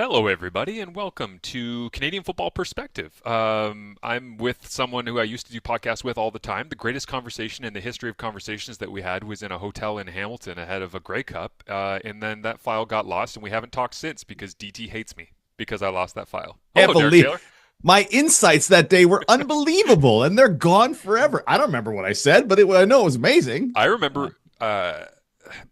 Hello, everybody, and welcome to Canadian Football Perspective. I'm with someone who I used to do podcasts with all the time. The greatest conversation in the history of conversations that we had was in a hotel in Hamilton ahead of a Grey Cup, and then that file got lost, and we haven't talked since because DT hates me because I lost that file. Can't Hello, Derek believe Taylor. my insights that day were unbelievable, and they're gone forever. I don't remember what I said, but I know it was amazing. I remember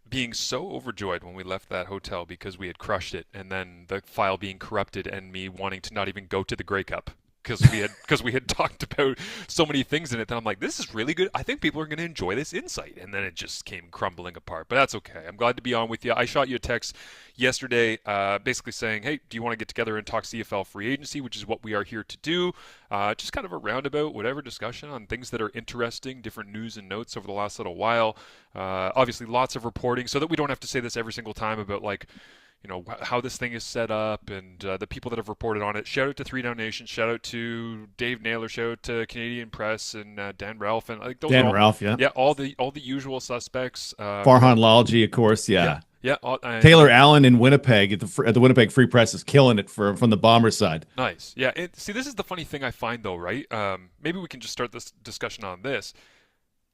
being so overjoyed when we left that hotel because we had crushed it, and then the file being corrupted, and me wanting to not even go to the Grey Cup because we had talked about so many things in it that I'm like, this is really good. I think people are going to enjoy this insight, and then it just came crumbling apart. But that's okay. I'm glad to be on with you. I shot you a text yesterday, basically saying, hey, do you want to get together and talk CFL Free Agency, which is what we are here to do. Just kind of a roundabout, whatever discussion on things that are interesting, different news and notes over the last little while. Obviously, lots of reporting, so that we don't have to say this every single time about how this thing is set up and the people that have reported on it. Shout out to Three Down Nation. Shout out to Dave Naylor. Shout out to Canadian Press and Dan Ralph, and like those are Dan all, Ralph, yeah. yeah, all the usual suspects. Farhan Lalji, of course, Yeah, yeah. yeah, Taylor Allen in Winnipeg at the Winnipeg Free Press is killing it from the Bomber side. nice. Yeah, see, this is the funny thing I find though, right? Maybe we can just start this discussion on this.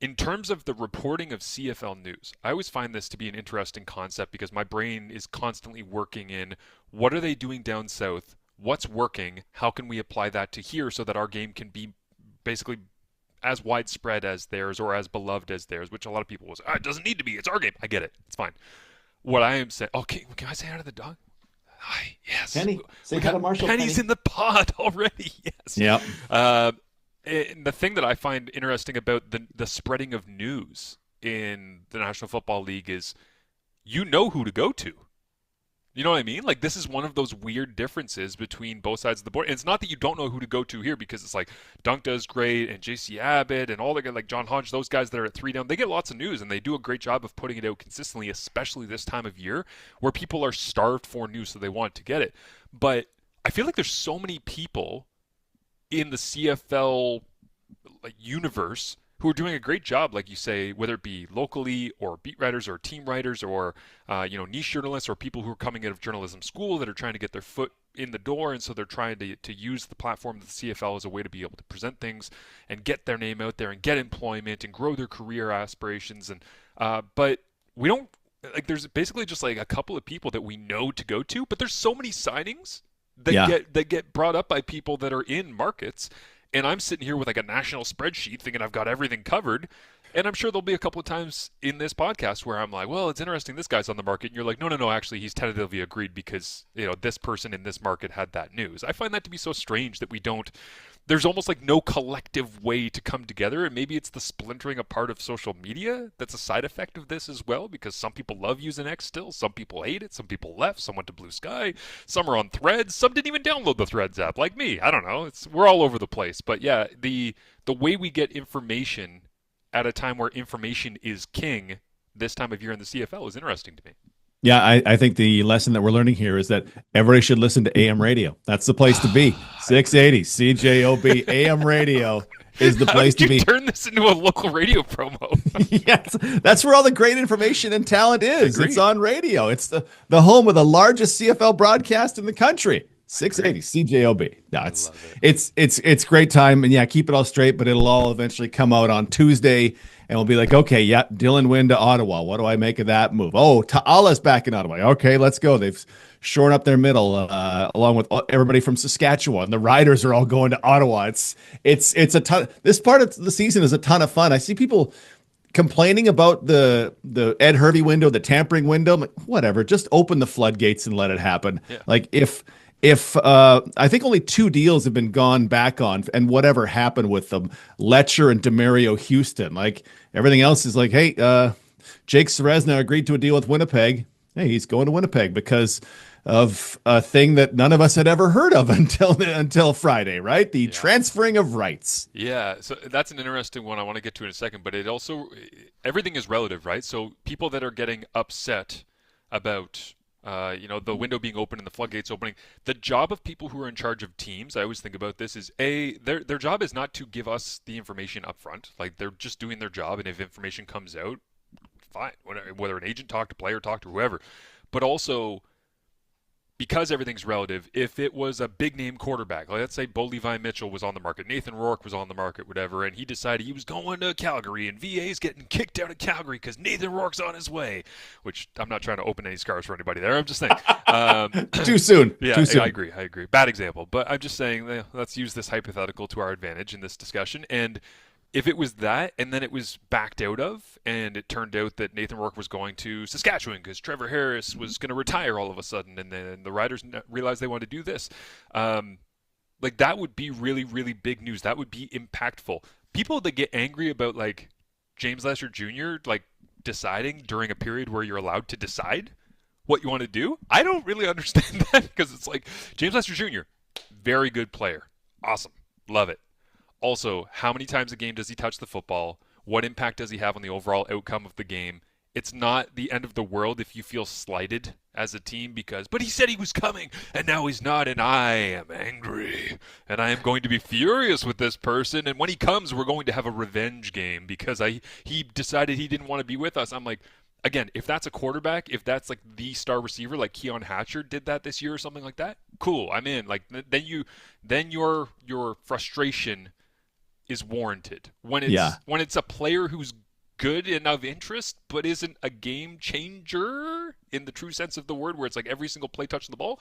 In terms of the reporting of CFL news, I always find this to be an interesting concept because my brain is constantly working in what are they doing down south? What's working? How can we apply that to here so that our game can be basically as widespread as theirs or as beloved as theirs, which a lot of people will say, it doesn't need to be. It's our game. I get it. It's fine. What I am saying, okay, can I say hi to the dog? Hi, yes. Penny, say We hi got to Marshall. Penny's Penny. in the pod already. Yes. Yep. Uh, and the thing that I find interesting about the spreading of news in the National Football League is you know who to go to. You know what I mean? Like, this is one of those weird differences between both sides of the board. And it's not that you don't know who to go to here because it's like Dunk does great and JC Abbott and all the guys like John Hodge, those guys that are at Three Down, they get lots of news and they do a great job of putting it out consistently, especially this time of year where people are starved for news, so they want to get it. But I feel like there's so many people in the CFL universe who are doing a great job, like you say, whether it be locally or beat writers or team writers or niche journalists or people who are coming out of journalism school that are trying to get their foot in the door, and so they're trying to use the platform of the CFL as a way to be able to present things and get their name out there and get employment and grow their career aspirations. And but we don't like. There's basically just like a couple of people that we know to go to, but there's so many signings that Yeah. get brought up by people that are in markets, and I'm sitting here with like a national spreadsheet thinking I've got everything covered. And I'm sure there'll be a couple of times in this podcast where I'm like, well, it's interesting this guy's on the market. And you're like, no, actually, he's tentatively agreed because, this person in this market had that news. I find that to be so strange that we don't, there's almost like no collective way to come together. And maybe it's the splintering apart of social media that's a side effect of this as well, because some people love using X still. Some people hate it. Some people left. Some went to Blue Sky. Some are on Threads. Some didn't even download the Threads app like me. I don't know. We're all over the place. But yeah, the way we get information at a time where information is king this time of year in the CFL is interesting to me. Yeah, I think the lesson that we're learning here is that everybody should listen to AM radio. That's the place to be. 680 CJOB AM radio is the How place did to you be. turn this into a local radio promo? Yes, that's where all the great information and talent is. It's Agreed. on radio. It's the home of the largest CFL broadcast in the country. 680 Agreed. CJOB. No, I it's love it. it's great time, and yeah, keep it all straight, but it'll all eventually come out on Tuesday, and we'll be like, okay, yeah, Dylan Wynn to Ottawa. What do I make of that move? Oh, Ta'ala's back in Ottawa. Okay, let's go. They've shorn up their middle, along with everybody from Saskatchewan. The Riders are all going to Ottawa. It's a ton. This part of the season is a ton of fun. I see people complaining about the Ed Hervey window, the tampering window. I'm like, whatever, just open the floodgates and let it happen. Yeah. Like if I think only two deals have been gone back on, and whatever happened with them, Letcher and Demario Houston. Like everything else is like, hey, Jake Seresna agreed to a deal with Winnipeg. Hey, he's going to Winnipeg because of a thing that none of us had ever heard of until Friday, right? The Yeah. transferring of rights. Yeah, so that's an interesting one I want to get to in a second, but it also, everything is relative, right? So people that are getting upset about, the window being open and the floodgates opening, the job of people who are in charge of teams, I always think about this, is their job is not to give us the information up front. Like, they're just doing their job, and if information comes out, fine, whether an agent talk to player talk to whoever. But also, because everything's relative, if it was a big name quarterback, like let's say Bo Levi Mitchell was on the market, Nathan Rourke was on the market, whatever, and he decided he was going to Calgary, and VA's getting kicked out of Calgary because Nathan Rourke's on his way, which I'm not trying to open any scars for anybody there. I'm just saying. Too soon. Yeah, Too soon. I agree. I agree. Bad example, but I'm just saying, let's use this hypothetical to our advantage in this discussion. And if it was that, and then it was backed out of, and it turned out that Nathan Rourke was going to Saskatchewan because Trevor Harris was going to retire all of a sudden, and then the Riders realized they wanted to do this, like that would be really, really big news. That would be impactful. People that get angry about like James Lester Jr. like deciding during a period where you're allowed to decide what you want to do, I don't really understand that because it's like James Lester Jr., very good player, awesome, love it. Also, how many times a game does he touch the football? What impact does he have on the overall outcome of the game? It's not the end of the world if you feel slighted as a team because, but he said he was coming and now he's not, and I am angry and I am going to be furious with this person. And when he comes, we're going to have a revenge game because he decided he didn't want to be with us. I'm like, again, if that's a quarterback, if that's like the star receiver, like Keon Hatcher did that this year or something like that, cool, I'm in. Like then your frustration is warranted. When it's a player who's good and of interest but isn't a game changer in the true sense of the word, where it's like every single play touching the ball,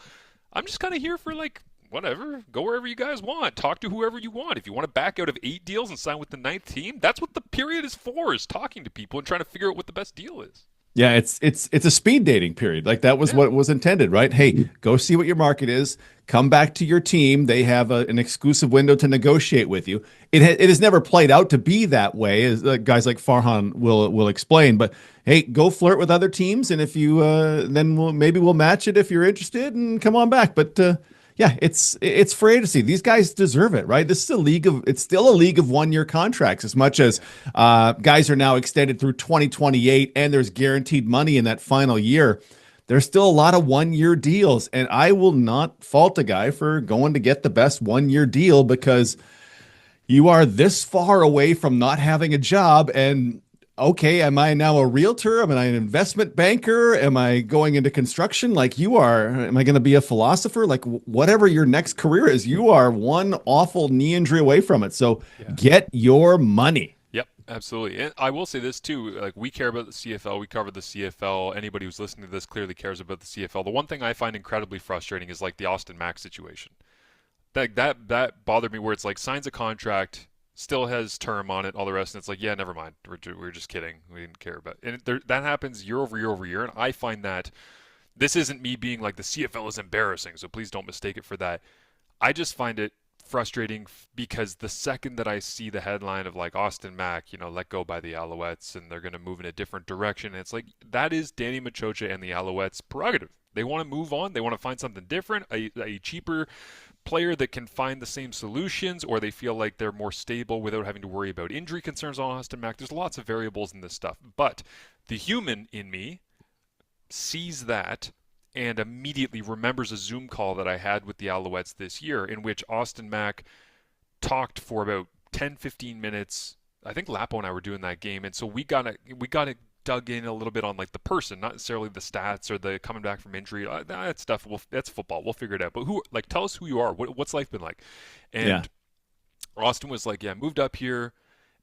I'm just kind of here for like whatever, go wherever you guys want, talk to whoever you want. If you want to back out of 8 deals and sign with the 9th team, that's what the period is for, is talking to people and trying to figure out what the best deal is. Yeah, it's a speed dating period. Like that was Yeah. what was intended, right? Hey, go see what your market is. Come back to your team. They have an exclusive window to negotiate with you. It has never played out to be that way, as guys like Farhan will explain. But hey, go flirt with other teams, and if you then maybe we'll match it if you're interested, and come on back. But yeah, it's free agency. These guys deserve it, right? This is it's still a league of 1 year contracts, as much as guys are now extended through 2028 and there's guaranteed money in that final year. There's still a lot of 1 year deals, and I will not fault a guy for going to get the best 1 year deal because you are this far away from not having a job. And okay, am I now a realtor? Am I an investment banker? Am I going into construction like you are? Am I going to be a philosopher? Like whatever your next career is, you are one awful knee injury away from it. So Yeah. get your money. Yep, absolutely. And I will say this too, like we care about the CFL, we cover the CFL. Anybody who's listening to this clearly cares about the CFL. The one thing I find incredibly frustrating is like the Austin Mack situation. That bothered me where it's like signs a contract, still has term on it, all the rest, and it's like, yeah, never mind. We're just kidding. We didn't care about it. And that happens year over year over year, and I find that this isn't me being like the CFL is embarrassing, so please don't mistake it for that. I just find it frustrating because the second that I see the headline of like Austin Mack, let go by the Alouettes and they're going to move in a different direction, and it's like that is Danny Machocha and the Alouettes' prerogative. They want to move on. They want to find something different, a cheaper player that can find the same solutions, or they feel like they're more stable without having to worry about injury concerns on Austin Mack. There's lots of variables in this stuff, but the human in me sees that and immediately remembers a Zoom call that I had with the Alouettes this year in which Austin Mack talked for about 10, 15 minutes. I think Lapo and I were doing that game, and so we got to dug in a little bit on like the person, not necessarily the stats or the coming back from injury. That stuff, that's football. We'll figure it out. But tell us who you are. What's life been like? And Yeah. Austin was like, yeah, moved up here,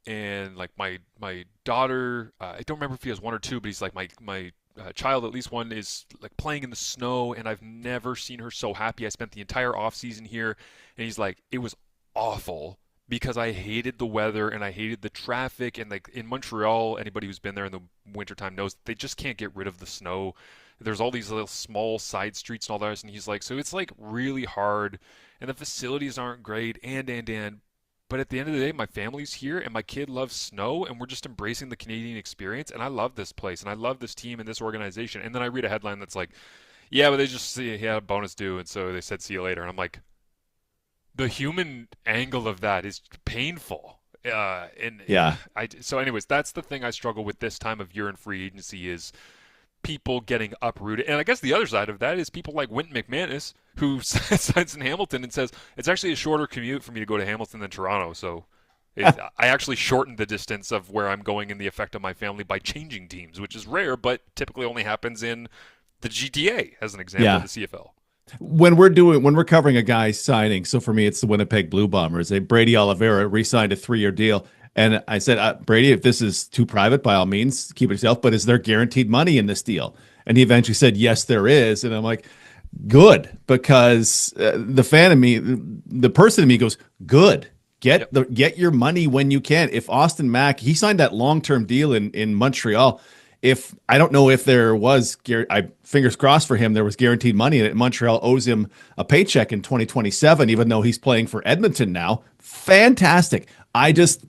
and like my daughter, I don't remember if he has one or two, but he's like my child, at least one, is like playing in the snow, and I've never seen her so happy. I spent the entire off season here, and he's like, it was awful because I hated the weather and I hated the traffic. And like in Montreal, anybody who's been there in the wintertime knows they just can't get rid of the snow. There's all these little small side streets and all that. And he's like, so it's like really hard, and the facilities aren't great, and. But at the end of the day, my family's here and my kid loves snow, and we're just embracing the Canadian experience. And I love this place and I love this team and this organization. And then I read a headline that's like, yeah, but they just see he had a bonus due, and so they said see you later. And I'm like, the human angle of that is painful. And Yeah. so anyways, that's the thing I struggle with this time of year in free agency is people getting uprooted. And I guess the other side of that is people like Wynton McManus, who signs in Hamilton and says, it's actually a shorter commute for me to go to Hamilton than Toronto. So I actually shortened the distance of where I'm going and the effect on my family by changing teams, which is rare, but typically only happens in the GTA, as an example, Yeah. of the CFL. when we're covering a guy's signing, so for me it's the Winnipeg Blue Bombers. Brady Oliveira re-signed a 3-year deal, and I said, Brady, if this is too private, by all means, keep it yourself. But is there guaranteed money in this deal? And he eventually said, yes, there is. And I'm like, good, because the fan of me, the person in me goes, good. Yep. Get your money when you can. If Austin Mack, he signed that long-term deal in Montreal. If I don't know if there was, I fingers crossed for him, there was guaranteed money in it. Montreal owes him a paycheck in 2027, even though he's playing for Edmonton now. Fantastic. I just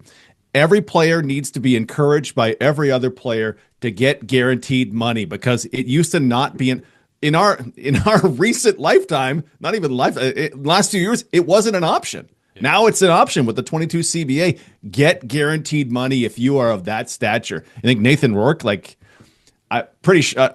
Every player needs to be encouraged by every other player to get guaranteed money, because it used to not be in our recent lifetime, not even last 2 years, it wasn't an option. Yeah. Now it's an option with the 22 CBA. Get guaranteed money if you are of that stature. I think Nathan Rourke, I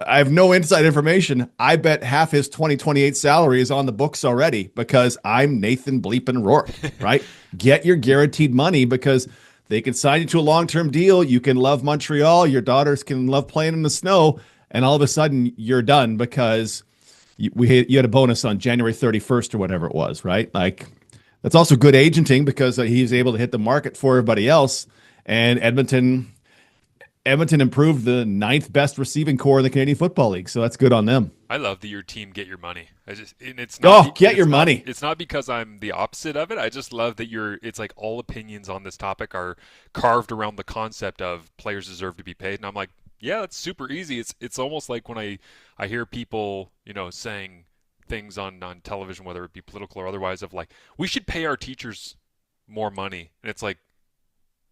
have no inside information. I bet half his 2028 salary is on the books already, because I'm Nathan bleeping Rourke, right? Get your guaranteed money, because they can sign you to a long-term deal. You can love Montreal. Your daughters can love playing in the snow, and all of a sudden you're done because you had a bonus on January 31st or whatever it was, right? Like, that's also good agenting, because he's able to hit the market for everybody else. And Edmonton improved the ninth best receiving core in the Canadian Football League, so that's good on them. I love that your team get your money. And it's not Oh, get it's your not money. it's not because I'm the opposite of it. I just love that it's like all opinions on this topic are carved around the concept of players deserve to be paid. And I'm like, yeah, it's super easy. It's almost like when I hear people, saying things on television, whether it be political or otherwise, of like, we should pay our teachers more money. And it's like,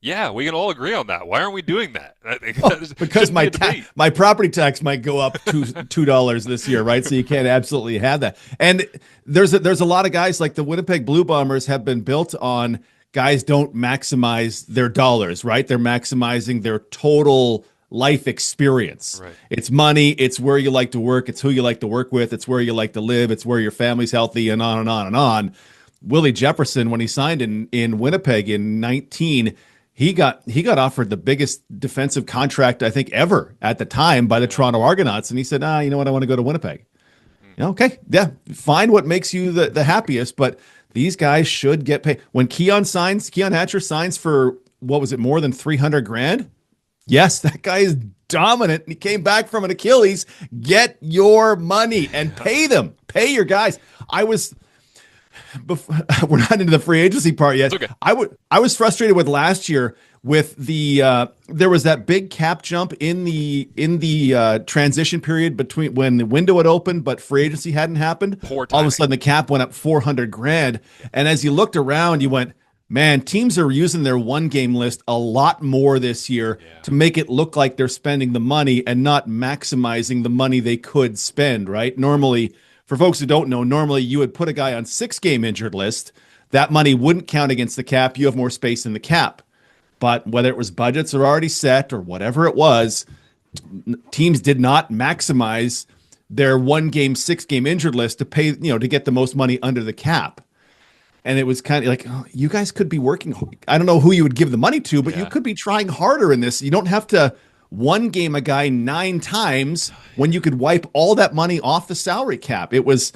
yeah, we can all agree on that. Why aren't we doing that? Well, That because shouldn't be a debate. my property tax might go up $2 this year, right? So you can't absolutely have that. And there's a lot of guys, like the Winnipeg Blue Bombers have been built on guys don't maximize their dollars, right? They're maximizing their total life experience. Right. It's money, it's where you like to work, it's who you like to work with, it's where you like to live, it's where your family's healthy, and on and on and on. Willie Jefferson, when he signed in Winnipeg in 19, he got offered the biggest defensive contract, I think, ever at the time by the Toronto Argonauts, and he said, you know what, I want to go to Winnipeg. Okay, yeah, find what makes you the happiest, but these guys should get paid. When Keon Hatcher signs for, what was it, more than 300 grand? Yes, that guy is dominant. He came back from an Achilles. Get your money and pay them. Pay your guys. We're not into the free agency part yet. It's okay. I was frustrated with last year with there was that big cap jump in the transition period between when the window had opened but free agency hadn't happened. Poor All of timing. a sudden the cap went up 400 grand, and as you looked around, you went, man, teams are using their one game list a lot more this year to make it look like they're spending the money and not maximizing the money they could spend, right? Normally, for folks who don't know, normally you would put a guy on 6-game injured list. That money wouldn't count against the cap. You have more space in the cap. But whether it was budgets are already set or whatever it was, teams did not maximize their 1-game, 6-game injured list to pay, to get the most money under the cap. And it was kind of like, oh, you guys could be working. I don't know who you would give the money to, but you could be trying harder in this. You don't have to one game a guy 9 times when you could wipe all that money off the salary cap. It was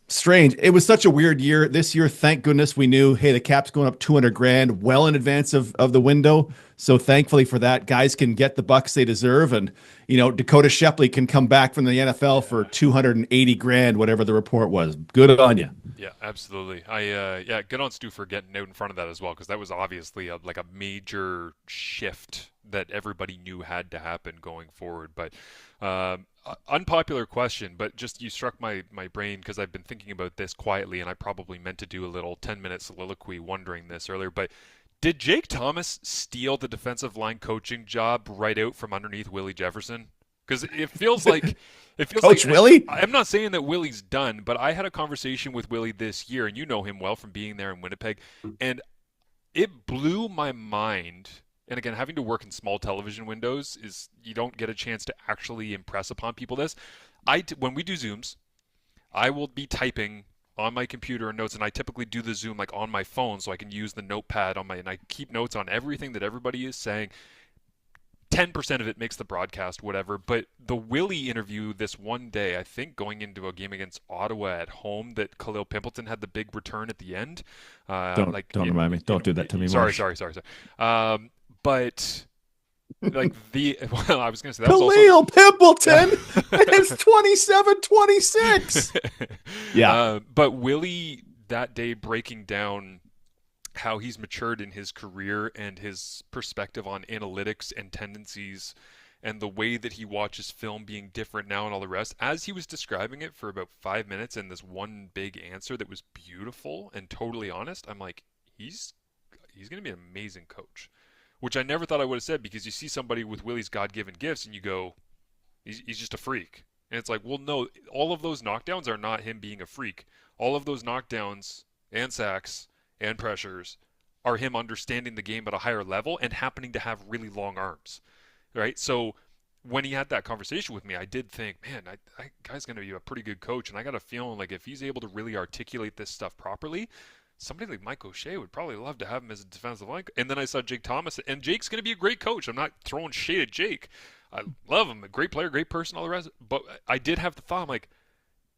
strange. It was such a weird year. This year, thank goodness we knew, hey, the cap's going up 200 grand well in advance of the window. So thankfully for that, guys can get the bucks they deserve. And, Dakota Shepley can come back from the NFL for 280 grand, whatever the report was. Good on you. Yeah, absolutely. Good on Stu for getting out in front of that as well, because that was obviously a major shift that everybody knew had to happen going forward. But unpopular question, but just you struck my brain, because I've been thinking about this quietly, and I probably meant to do a little 10-minute soliloquy wondering this earlier. But did Jake Thomas steal the defensive line coaching job right out from underneath Willie Jefferson? Because it feels like Coach Willie? I'm not saying that Willie's done, but I had a conversation with Willie this year, and you know him well from being there in Winnipeg, and it blew my mind. And again, having to work in small television windows is, you don't get a chance to actually impress upon people this. When we do Zooms, I will be typing on my computer notes, and I typically do the Zoom like on my phone so I can use the notepad and I keep notes on everything that everybody is saying. 10% of it makes the broadcast, whatever. But the Willie interview this one day, I think going into a game against Ottawa at home, that Khalil Pimpleton had the big return at the end. Like Don't remind me. Don't do that to me, sorry, Marsh. sorry, sorry, sorry. But like the well, I was gonna say that was also Khalil Pimpleton, and it's 27-26. Yeah. but Willie that day breaking down how he's matured in his career and his perspective on analytics and tendencies and the way that he watches film being different now and all the rest. As he was describing it for about 5 minutes and this one big answer that was beautiful and totally honest, I'm like, he's going to be an amazing coach, which I never thought I would have said, because you see somebody with Willie's God-given gifts and you go, he's just a freak. And it's like, well, no, all of those knockdowns are not him being a freak. All of those knockdowns and sacks and pressures are him understanding the game at a higher level and happening to have really long arms, right? So when he had that conversation with me, I did think, man, that guy's going to be a pretty good coach. And I got a feeling like if he's able to really articulate this stuff properly, somebody like Mike O'Shea would probably love to have him as a defensive line. And then I saw Jake Thomas, and Jake's going to be a great coach. I'm not throwing shade at Jake. I love him, a great player, great person, all the rest. But I did have the thought, I'm like,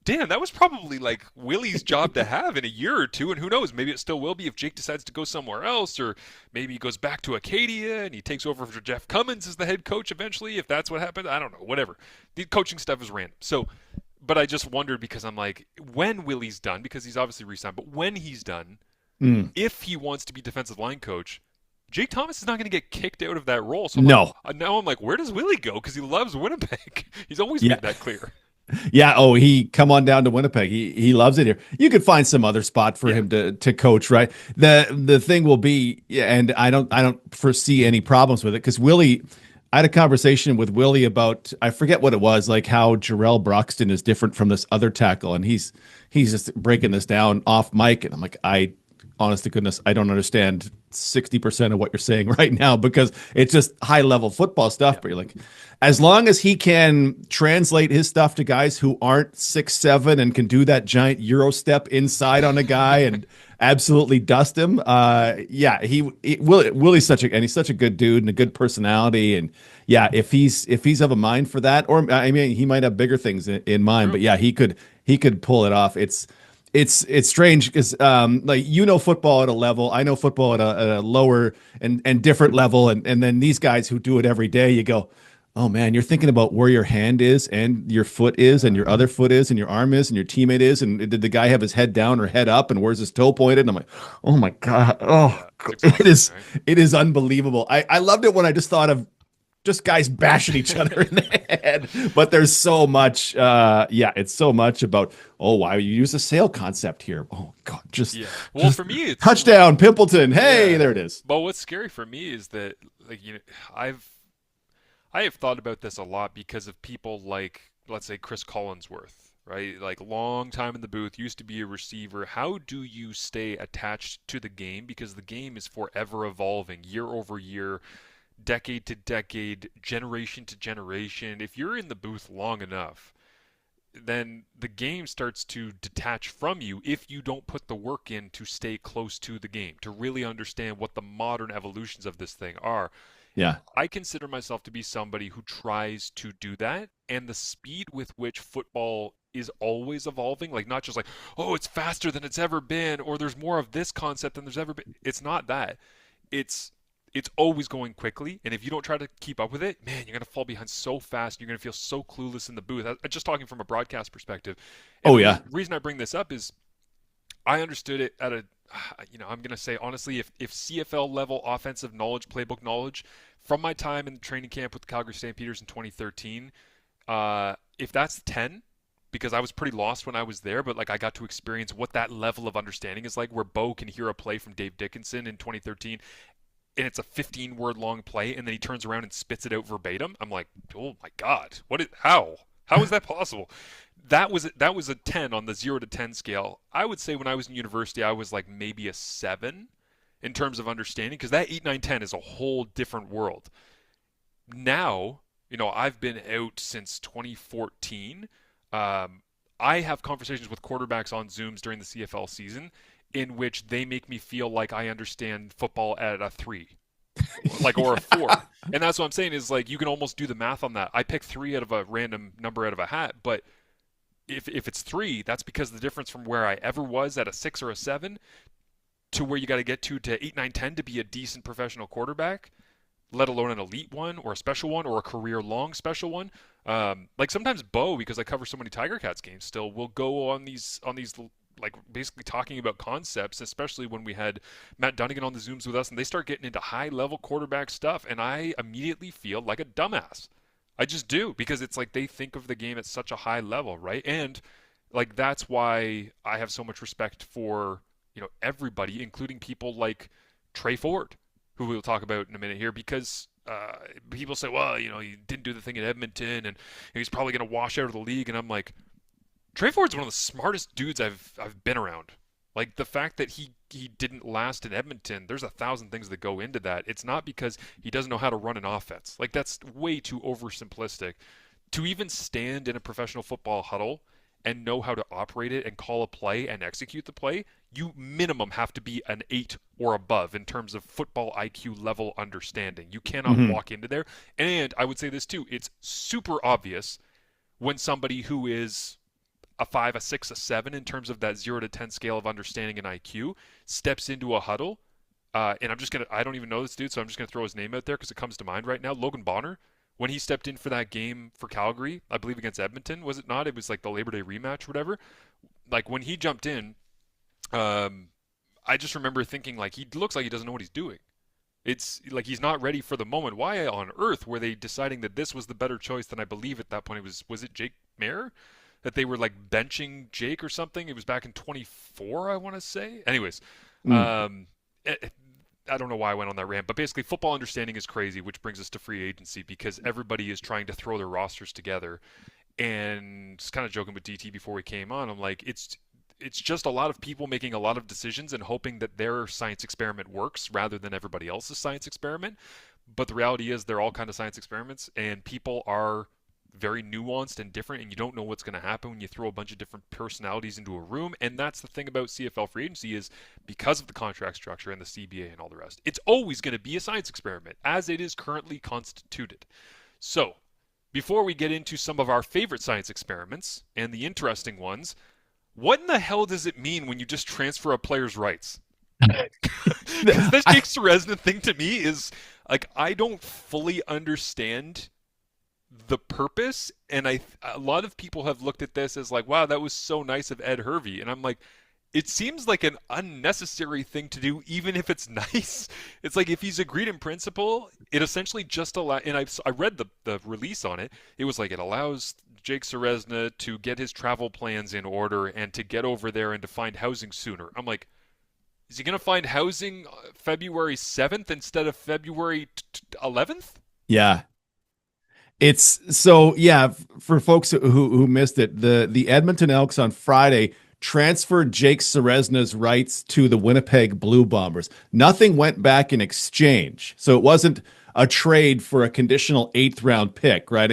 damn, that was probably like Willie's job to have in a year or two, and who knows, maybe it still will be if Jake decides to go somewhere else, or maybe he goes back to Acadia and he takes over for Jeff Cummins as the head coach eventually, if that's what happens. I don't know, whatever. The coaching stuff is random. So, but I just wondered, because I'm like, when Willie's done, because he's obviously re-signed, but when he's done, if he wants to be defensive line coach, Jake Thomas is not going to get kicked out of that role. So No. now I'm like, where does Willie go? Because he loves Winnipeg. He's always Yeah. made that clear. Yeah. Oh, he come on down to Winnipeg. He loves it here. You could find some other spot for him to coach, right? The thing will be, and I don't foresee any problems with it, because Willie. I had a conversation with Willie about, I forget what it was, like how Jarrell Broxton is different from this other tackle, and he's just breaking this down off mic, and I'm like, honest to goodness, I don't understand 60% of what you're saying right now, because it's just high level football stuff. But you're like, as long as he can translate his stuff to guys who aren't 6'7" and can do that giant Euro step inside on a guy and absolutely dust him. Willie's he's such a good dude and a good personality. And yeah, if he's of a mind for that, or I mean, he might have bigger things in mind, but yeah, he could pull it off. It's strange because like, football at a level, I know football at a lower and different level, and then these guys who do it every day, you go, oh man, you're thinking about where your hand is and your foot is and your other foot is and your arm is and your teammate is, and did the guy have his head down or head up, and where's his toe pointed? And I'm like, oh my god, it is unbelievable. I loved it when I just thought of just guys bashing each other in the head. But there's so much, it's so much about, why you use a sale concept here? Oh God, Well, for me, it's touchdown, Pimpleton. Hey, there it is. But what's scary for me is that, like, I have thought about this a lot because of people like, let's say, Chris Collinsworth, right? Like, long time in the booth, used to be a receiver. How do you stay attached to the game? Because the game is forever evolving, year over year, decade to decade, generation to generation. If you're in the booth long enough, then the game starts to detach from you if you don't put the work in to stay close to the game, to really understand what the modern evolutions of this thing are. Yeah. I consider myself to be somebody who tries to do that, and the speed with which football is always evolving, like, not just like, oh, it's faster than it's ever been, or there's more of this concept than there's ever been. It's not that. It's always going quickly, and if you don't try to keep up with it, man, you're going to fall behind so fast. You're going to feel so clueless in the booth. I'm just talking from a broadcast perspective. And the reason I bring this up is I understood it at I'm going to say, honestly, if CFL level offensive knowledge, playbook knowledge, from my time in the training camp with the Calgary Stampeders in 2013, if that's 10, because I was pretty lost when I was there, but like, I got to experience what that level of understanding is like, where Bo can hear a play from Dave Dickinson in 2013, and it's a 15-word long play, and then he turns around and spits it out verbatim. I'm like, oh my God, how is that possible? That was a 10 on the 0 to 10 scale. I would say when I was in university, I was like maybe a 7 in terms of understanding, because that 8, 9, 10 is a whole different world. Now, I've been out since 2014. I have conversations with quarterbacks on Zooms during the CFL season, in which they make me feel like I understand football at a 3. or a Yeah. 4. And that's what I'm saying is like you can almost do the math on that. I pick 3 out of a random number out of a hat, but if it's 3, that's because the difference from where I ever was at a 6 or a 7 to where you got to get to 8, 9, 10 to be a decent professional quarterback, let alone an elite one or a special one or a career long special one. Like sometimes Bo, because I cover so many Tiger Cats games still, will go on these like basically talking about concepts, especially when we had Matt Dunnigan on the Zooms with us, and they start getting into high level quarterback stuff, and I immediately feel like a dumbass. I just do because it's like they think of the game at such a high level, right? And like that's why I have so much respect for everybody, including people like Trey Ford, who we'll talk about in a minute here, because people say, well, he didn't do the thing in Edmonton, and he's probably going to wash out of the league, and I'm like, Trey Ford's one of the smartest dudes I've been around. Like the fact that he didn't last in Edmonton, there's 1,000 things that go into that. It's not because he doesn't know how to run an offense. Like that's way too oversimplistic. To even stand in a professional football huddle and know how to operate it and call a play and execute the play, you minimum have to be an 8 or above in terms of football IQ level understanding. You cannot Hmm. walk into there. And I would say this too, it's super obvious when somebody who is a 5, a 6, a 7 in terms of that 0 to 10 scale of understanding and IQ steps into a huddle. And I don't even know this dude, so I'm just going to throw his name out there because it comes to mind right now. Logan Bonner, when he stepped in for that game for Calgary, I believe against Edmonton, was it not? It was like the Labor Day rematch or whatever. Like when he jumped in, um, I just remember thinking like he looks like he doesn't know what he's doing. It's like he's not ready for the moment. Why on earth were they deciding that this was the better choice than I believe at that point it was it Jake Mayer that they were like benching Jake or something? It was back in 24, I want to say. Anyways, Mm. um, I don't know why I went on that rant, but basically football understanding is crazy, which brings us to free agency because everybody is trying to throw their rosters together. And just kind of joking with DT before we came on, I'm like, it's just a lot of people making a lot of decisions and hoping that their science experiment works rather than everybody else's science experiment. But the reality is they're all kind of science experiments, and people are very nuanced and different, and you don't know what's going to happen when you throw a bunch of different personalities into a room. And that's the thing about CFL free agency is because of the contract structure and the CBA and all the rest, it's always going to be a science experiment as it is currently constituted. So before we get into some of our favorite science experiments and the interesting ones, what in the hell does it mean when you just transfer a player's rights? Because this I, Jake Seresna thing to me is like I don't fully understand the purpose, and a lot of people have looked at this as like, wow, that was so nice of Ed Hervey, and I'm like, it seems like an unnecessary thing to do, even if it's nice. It's like if he's agreed in principle, it essentially just allows. And I read the release on it. It was like it allows Jake Seresna to get his travel plans in order and to get over there and to find housing sooner. I'm like, is he going to find housing February 7th instead of February 11th? yeah. It's so yeah, for folks who missed it, the Edmonton Elks on Friday transferred Jake Seresna's rights to the Winnipeg Blue Bombers. Nothing went back in exchange. So it wasn't a trade for a conditional eighth round pick, right?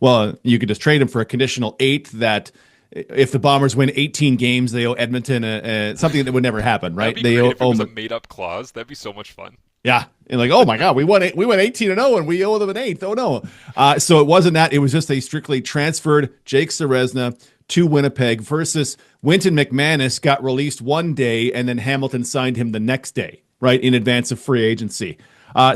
Well, you could just trade him for a conditional eighth that if the Bombers win 18 games, they owe Edmonton something that would never happen, That'd right? be They great owe, if it owe was a made up clause. That'd be so much fun. yeah. And like, oh my God, we went 18-0 and we owe them an eighth. Oh no. So it wasn't that. It was just they strictly transferred Jake Seresna to Winnipeg versus Winton McManus got released one day and then Hamilton signed him the next day, right? In advance of free agency.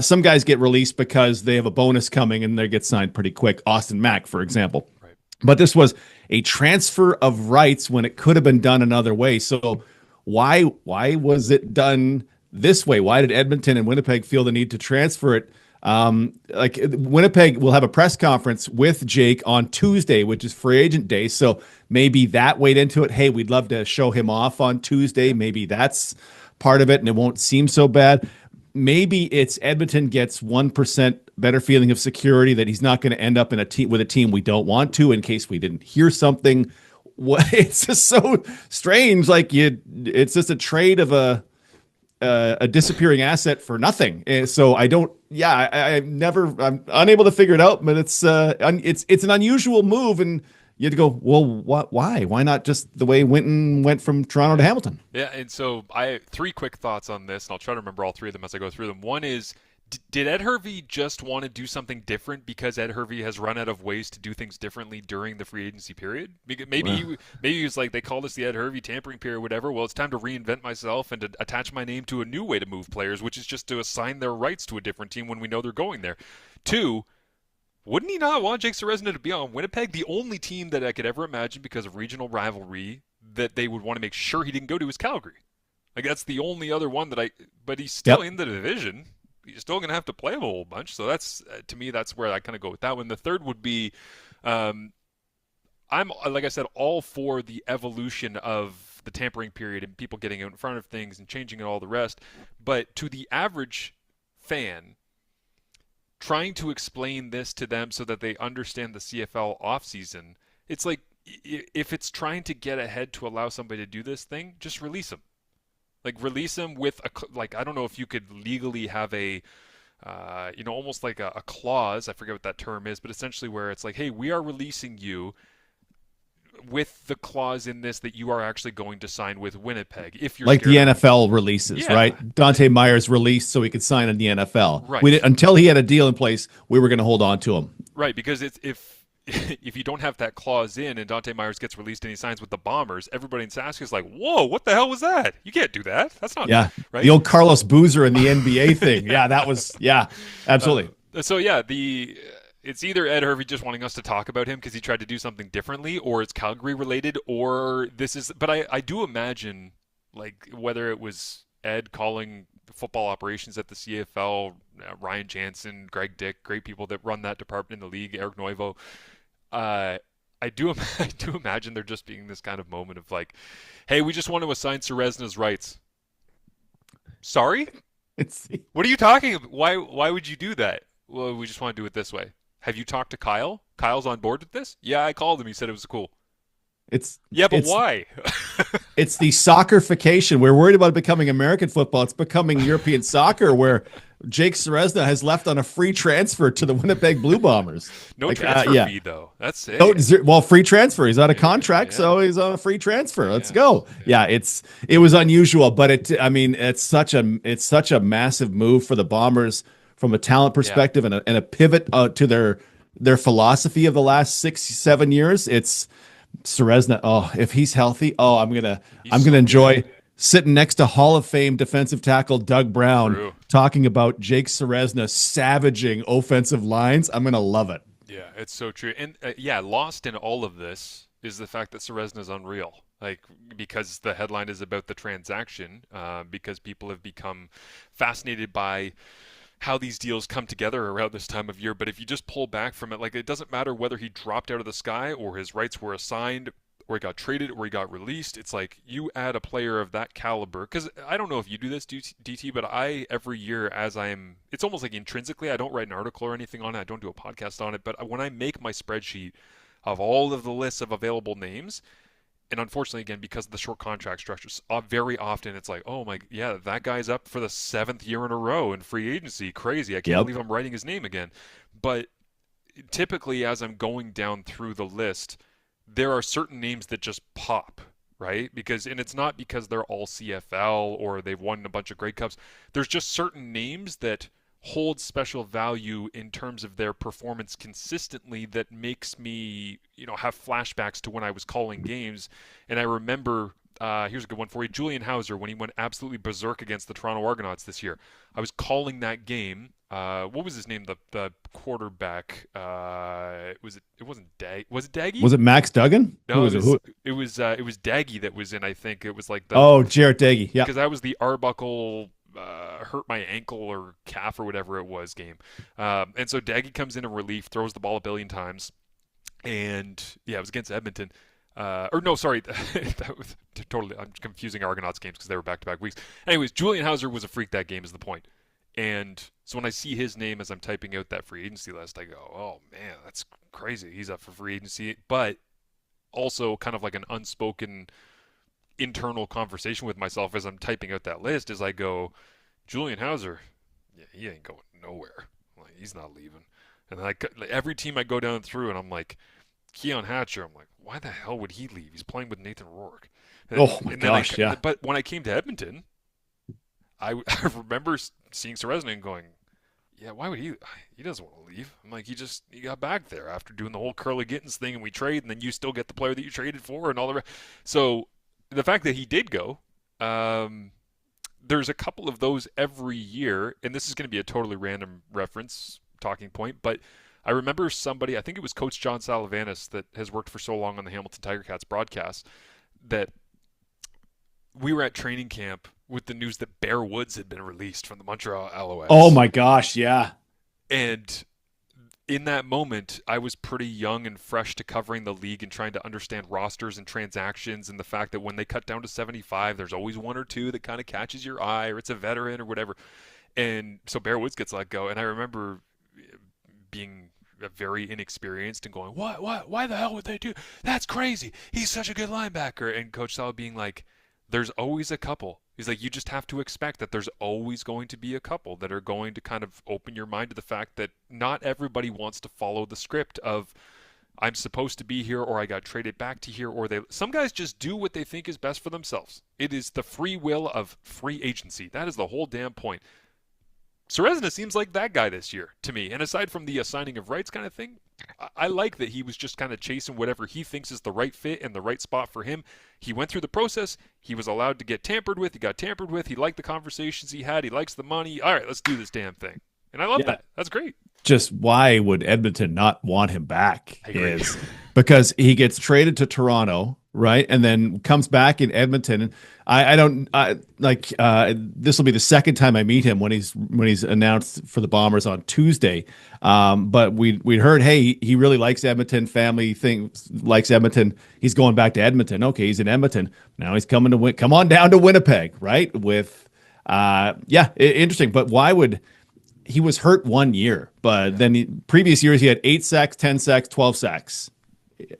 Some guys get released because they have a bonus coming and they get signed pretty quick. Austin Mack, for example. Right. But this was a transfer of rights when it could have been done another way. So why was it done this way? Why did Edmonton and Winnipeg feel the need to transfer it? Like Winnipeg will have a press conference with Jake on Tuesday, which is free agent day. So maybe that weighed into it. Hey, we'd love to show him off on Tuesday. Yeah. Maybe that's part of it, and it won't seem so bad. Maybe it's Edmonton gets 1% better feeling of security that he's not going to end up in a team with a team we don't want to in case we didn't hear something. It's just so strange. Like it's just a trade of a disappearing asset for nothing. And so I don't. Yeah, I'm unable to figure it out. But it's an unusual move, and you have to go. Well, what? Why? Why not just the way Winton went from Toronto to Right. Hamilton? Yeah, and so I have 3 quick thoughts on this, and I'll try to remember all 3 of them as I go through them. One is Did Ed Hervey just want to do something different because Ed Hervey has run out of ways to do things differently during the free agency period? Maybe he was like, they call this the Ed Hervey tampering period, whatever. Well, it's time to reinvent myself and to attach my name to a new way to move players, which is just to assign their rights to a different team when we know they're going there. Two, wouldn't he not want Jake Ceresna to be on Winnipeg? The only team that I could ever imagine because of regional rivalry that they would want to make sure he didn't go to is Calgary. Like that's the only other one that but he's still Yep. in the division. You're still going to have to play him a whole bunch. So that's to me, that's where I kind of go with that one. The third would be, um, I'm like I said, all for the evolution of the tampering period and people getting out in front of things and changing and all the rest. But to the average fan, trying to explain this to them so that they understand the CFL offseason, it's like if it's trying to get ahead to allow somebody to do this thing, just release them. Like release them with like I don't know if you could legally have a almost like a clause. I forget what that term is, but essentially where it's like, hey, we are releasing you with the clause in this that you are actually going to sign with Winnipeg if you're Like the scared of. NFL releases, Yeah, right? Dante Myers released so he could sign in the NFL. right, Until he had a deal in place, we were going to hold on to him. right. Because it's if you don't have that clause in and Dante Myers gets released and he signs with the Bombers, everybody in Sask is like, whoa, what the hell was that? You can't do that. That's not Yeah. right. The old Carlos Boozer in the NBA thing. Yeah, that was, yeah, absolutely. So yeah, it's either Ed Hervey just wanting us to talk about him because he tried to do something differently, or it's Calgary related, or this is. But I do imagine like whether it was Ed calling football operations at the CFL, Ryan Jansen, Greg Dick, great people that run that department in the league, Eric Noivo. Uh, I do I do imagine there just being this kind of moment of like, hey, we just want to assign Ceresna's rights. Sorry? It's What are you talking about? Why would you do that? Well, we just want to do it this way. Have you talked to Kyle? Kyle's on board with this? Yeah, I called him. He said it was cool. it's Yeah, but it's why? it's the soccerification. We're worried about it becoming American football. It's becoming European soccer, where Jake Ceresna has left on a free transfer to the Winnipeg Blue Bombers. No Like, transfer yeah. fee though. That's it. No, well, free transfer. He's out of Yeah, contract, yeah, so he's on a free transfer. Let's yeah, go. yeah. Yeah, it was unusual, but I mean, it's such a massive move for the Bombers from a talent Yeah. perspective and a pivot to their philosophy of the last 6 7 years. It's Ceresna. Oh, if he's healthy, He's I'm gonna so enjoy good. sitting next to Hall of Fame defensive tackle Doug Brown True. talking about Jake Ceresna savaging offensive lines. I'm gonna love it. Yeah, it's so true. And yeah, lost in all of this is the fact that Ceresna's unreal. Like because the headline is about the transaction, because people have become fascinated by how these deals come together around this time of year. But if you just pull back from it, like it doesn't matter whether he dropped out of the sky or his rights were assigned or he got traded or he got released. It's like you add a player of that caliber. Because I don't know if you do this, DT, but I, every year it's almost like intrinsically, I don't write an article or anything on it. I don't do a podcast on it. But when I make my spreadsheet of all of the lists of available names, and unfortunately, again, because of the short contract structures, very often it's like, oh my, yeah, that guy's up for the seventh year in a row in free agency. Crazy. I can't Yep. believe I'm writing his name again. But typically, as I'm going down through the list, there are certain names that just pop, right? And it's not because they're all CFL or they've won a bunch of Grey Cups. There's just certain names that hold special value in terms of their performance consistently that makes me, have flashbacks to when I was calling games. And I remember, here's a good one for you, Julian Hauser, when he went absolutely berserk against the Toronto Argonauts this year. I was calling that game. What was his name? The quarterback. It wasn't Dag. Was it Daggy? Was it Max Duggan? Who No, was it? Who? it was Daggy that was in. I think it was like the Oh, Jarrett Daggy. Yeah. because that was the Arbuckle hurt my ankle or calf or whatever it was game. And so Daggy comes in relief, throws the ball a billion times, and yeah, it was against Edmonton. Or no, sorry, that was totally. I'm confusing Argonauts games because they were back-to-back weeks. Anyways, Julian Hauser was a freak that game. Is the point. And so when I see his name as I'm typing out that free agency list, I go, "Oh man, that's crazy. He's up for free agency." But also kind of like an unspoken internal conversation with myself as I'm typing out that list is I go, Julian Hauser, yeah, he ain't going nowhere. Like he's not leaving. And like every team I go down through, and I'm like, Keon Hatcher, I'm like, why the hell would he leave? He's playing with Nathan Rourke. Oh my gosh, yeah. But when I came to Edmonton, I remember seeing Ceresna and going, yeah, why would he? He doesn't want to leave. I'm like, he got back there after doing the whole Curly Gittins thing, and we trade, and then you still get the player that you traded for, and all the rest. So the fact that he did go, um, there's a couple of those every year, and this is going to be a totally random reference talking point, but I remember somebody, I think it was Coach John Salavanis that has worked for so long on the Hamilton Tiger Cats broadcast, that we were at training camp with the news that Bear Woods had been released from the Montreal Oh Alouettes. my gosh, yeah. And in that moment, I was pretty young and fresh to covering the league and trying to understand rosters and transactions and the fact that when they cut down to 75, there's always one or two that kind of catches your eye or it's a veteran or whatever. And so Bear Woods gets let go. And I remember being very inexperienced and going, why the hell would they do? That's crazy. He's such a good linebacker. And Coach Sal being like, there's always a couple. He's like, you just have to expect that there's always going to be a couple that are going to kind of open your mind to the fact that not everybody wants to follow the script of I'm supposed to be here or I got traded back to here or they some guys just do what they think is best for themselves. It is the free will of free agency. That is the whole damn point. Serezna seems like that guy this year to me. And aside from the assigning of rights kind of thing, I like that he was just kind of chasing whatever he thinks is the right fit and the right spot for him. He went through the process. He was allowed to get tampered with. He got tampered with. He liked the conversations he had. He likes the money. All right, let's do this damn thing. And I love Yeah. that. That's great. Just why would Edmonton not want him back I agree. is because he gets traded to Toronto, right? And then comes back in Edmonton. And I don't like this will be the second time I meet him when he's announced for the Bombers on Tuesday. But we heard, hey, he really likes Edmonton, family thing, likes Edmonton. He's going back to Edmonton. Okay, he's in Edmonton. Now he's coming to come on down to Winnipeg, right? With interesting. But why would he was hurt 1 year, but then previous years he had 8 sacks, 10 sacks, 12 sacks.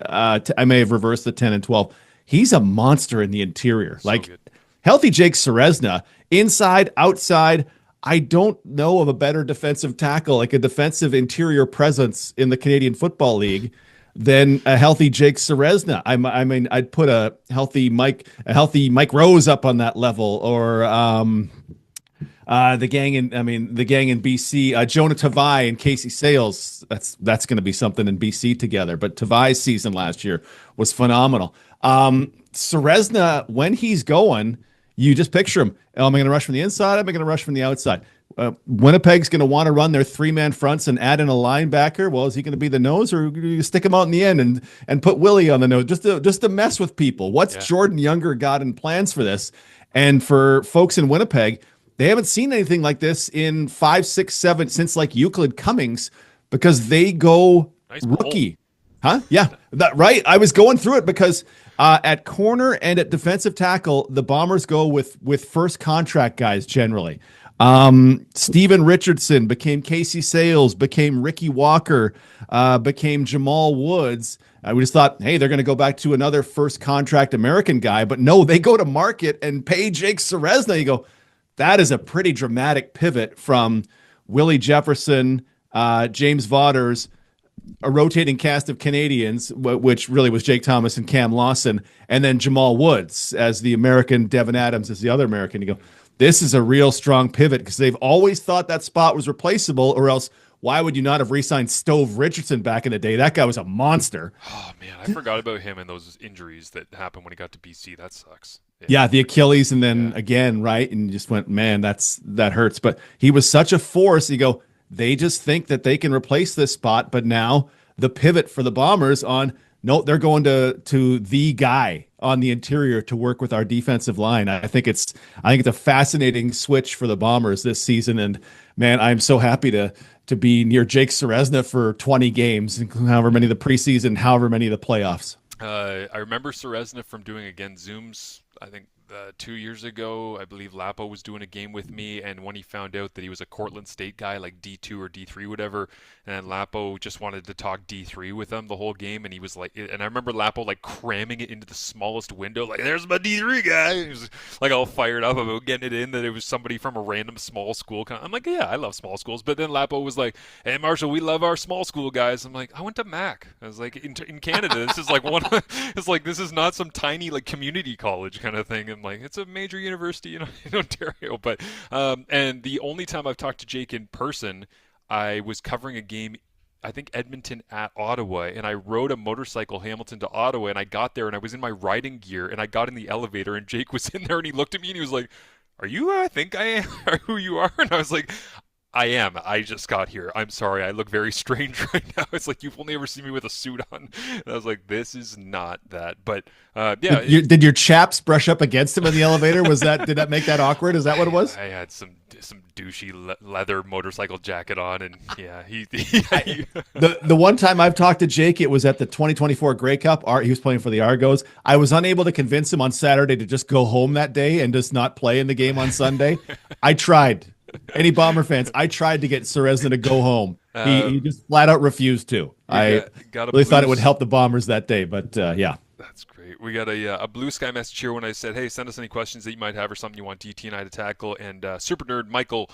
I may have reversed the 10 and 12. He's a monster in the interior. So Like good. healthy Jake Serezna, inside, outside. I don't know of a better defensive tackle, like a defensive interior presence in the Canadian Football League than a healthy Jake Serezna. I mean, I'd put a healthy Mike Rose up on that level, or the gang in BC, Jonah Tavai and Casey Sales. That's going to be something in BC together. But Tavai's season last year was phenomenal. Serezna, when he's going, you just picture him. Oh, am I going to rush from the inside? Am I going to rush from the outside? Winnipeg's going to want to run their three-man fronts and add in a linebacker. Well, is he going to be the nose, or do you stick him out in the end and put Willie on the nose just to mess with people? What's Yeah. Jordan Younger got in plans for this? And for folks in Winnipeg, they haven't seen anything like this in 5, 6, 7 since like Euclid Cummings, because they go Nice pull. rookie. Huh? Yeah, that right. I was going through it because at corner and at defensive tackle, the Bombers go with first contract guys generally. Steven Richardson became Casey Sales, became Ricky Walker, became Jamal Woods. We just thought, hey, they're going to go back to another first contract American guy, but no, they go to market and pay Jake Serezna. You go, that is a pretty dramatic pivot from Willie Jefferson, James Vaughters, a rotating cast of Canadians, which really was Jake Thomas and Cam Lawson, and then Jamal Woods as the American, Devin Adams as the other American. You go, this is a real strong pivot, because they've always thought that spot was replaceable, or else why would you not have re-signed Stove Richardson back in the day? That guy was a monster. Oh man, I forgot about him and those injuries that happened when he got to BC. That sucks. Yeah, the Achilles, and then Yeah. again, right? And you just went, man, that hurts. But he was such a force. You go, they just think that they can replace this spot, but now the pivot for the Bombers on no, they're going to the guy on the interior to work with our defensive line. I think it's a fascinating switch for the Bombers this season, and man, I'm so happy to be near Jake Serezna for 20 games, however many of the preseason, however many of the playoffs. I remember Serezna from doing again Zooms. I think 2 years ago, I believe Lapo was doing a game with me, and when he found out that he was a Cortland State guy, like D2 or D3, whatever, and Lapo just wanted to talk D3 with him the whole game, and he was like, and I remember Lapo like cramming it into the smallest window, like, "There's my D3 guy." And he was like all fired up about getting it in, that it was somebody from a random small school. I'm like, yeah, I love small schools, but then Lapo was like, "Hey, Marshall, we love our small school guys." I'm like, I went to Mac. I was like, in Canada, this is like one. It's like this is not some tiny like community college kind of thing. I'm like, it's a major university in Ontario. But and the only time I've talked to Jake in person, I was covering a game, I think Edmonton at Ottawa, and I rode a motorcycle Hamilton to Ottawa, and I got there and I was in my riding gear, and I got in the elevator, and Jake was in there, and he looked at me and he was like, "Are you who I think I am? Are who you are?" And I was like, "I am. I just got here. I'm sorry. I look very strange right now." It's like you've only ever seen me with a suit on. And I was like, "This is not that." But yeah, Did your chaps brush up against him in the elevator? Did that make that awkward? Is that what it was? I had some douchey leather motorcycle jacket on, and yeah, I, the one time I've talked to Jake, it was at the 2024 Grey Cup. He was playing for the Argos. I was unable to convince him on Saturday to just go home that day and just not play in the game on Sunday. I tried. Any Bomber fans, I tried to get Serezna to go home. He just flat out refused to. I got really thought it would help the Bombers that day, but yeah. That's great. We got a Blue Sky message here when I said, "Hey, send us any questions that you might have or something you want DT and I to tackle." And Super Nerd Michael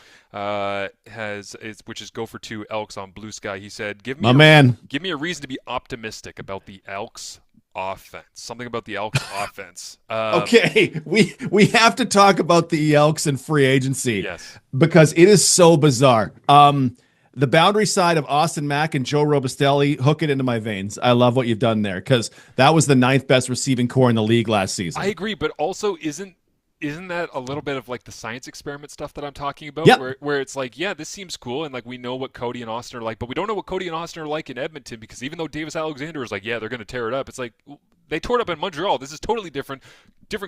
which is go for two Elks on Blue Sky. He said, "Give me give me a reason to be optimistic about the Elks offense. Something about the Elks offense." Okay, we have to talk about the Elks and free agency. Yes, because it is so bizarre. The boundary side of Austin Mack and Joe Robustelli, hook it into my veins. I love what you've done there because that was the 9th best receiving core in the league last season. I agree, but also isn't that a little bit of like the science experiment stuff that I'm talking about? Yep. Where it's like, yeah, this seems cool, and like we know what Cody and Austin are like, but we don't know what Cody and Austin are like in Edmonton because even though Davis Alexander is like, yeah, they're going to tear it up, it's like they tore it up in Montreal. This is totally different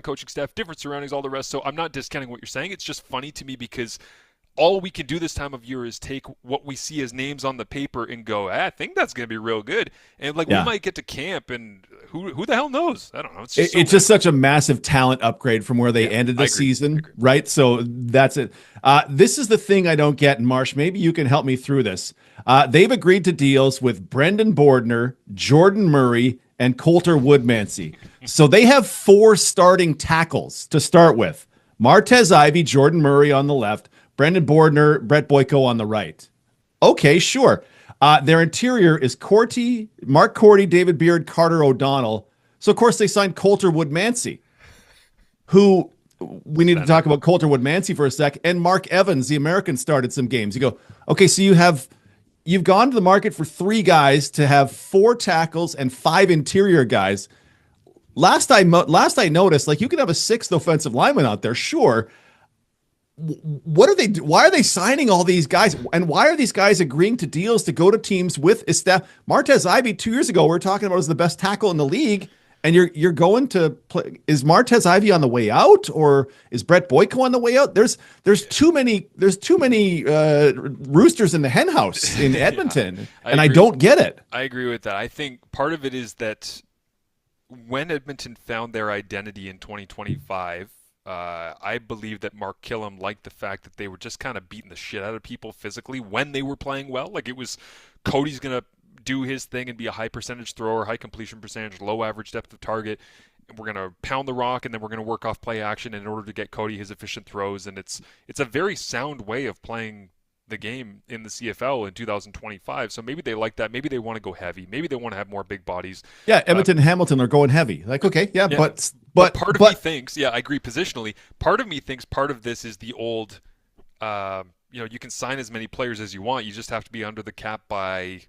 coaching staff, different surroundings, all the rest. So I'm not discounting what you're saying. It's just funny to me because all we can do this time of year is take what we see as names on the paper and go, I think that's going to be real good. And like we might get to camp and who the hell knows? I don't know. It's just such a massive talent upgrade from where they ended the season, right? So that's it. This is the thing I don't get, and Marsh, maybe you can help me through this. They've agreed to deals with Brendan Bordner, Jordan Murray, and Coulter Woodmansey. So they have 4 starting tackles to start with. Martez Ivey, Jordan Murray on the left, Brendan Bordner, Brett Boyko on the right. Okay, sure. Their interior is Mark Corti, David Beard, Carter O'Donnell. So, of course, they signed Coulter Woodmansey, who we need to talk about Coulter Woodmansey for a sec. And Mark Evans, the American, started some games. You go, okay, so you've gone to the market for 3 guys to have 4 tackles and 5 interior guys. Last I noticed, like you can have a 6th offensive lineman out there, sure. What are they? Why are they signing all these guys? And why are these guys agreeing to deals to go to teams with staff? Martez Ivey 2 years ago we were talking about as the best tackle in the league, and you're going to play. Is Martez Ivey on the way out, or is Brett Boyko on the way out? There's too many roosters in the hen house in Edmonton, and I don't get it. I agree with that. I think part of it is that when Edmonton found their identity in 2025. I believe that Mark Killam liked the fact that they were just kind of beating the shit out of people physically when they were playing well. Like it was Cody's going to do his thing and be a high percentage thrower, high completion percentage, low average depth of target. And we're going to pound the rock and then we're going to work off play action in order to get Cody his efficient throws. And it's a very sound way of playing the game in the CFL in 2025. So maybe they like that. Maybe they want to go heavy. Maybe they want to have more big bodies. Yeah, Edmonton and Hamilton are going heavy. Like, okay, yeah. But part of me thinks, I agree positionally. Part of me thinks part of this is the old, you can sign as many players as you want. You just have to be under the cap by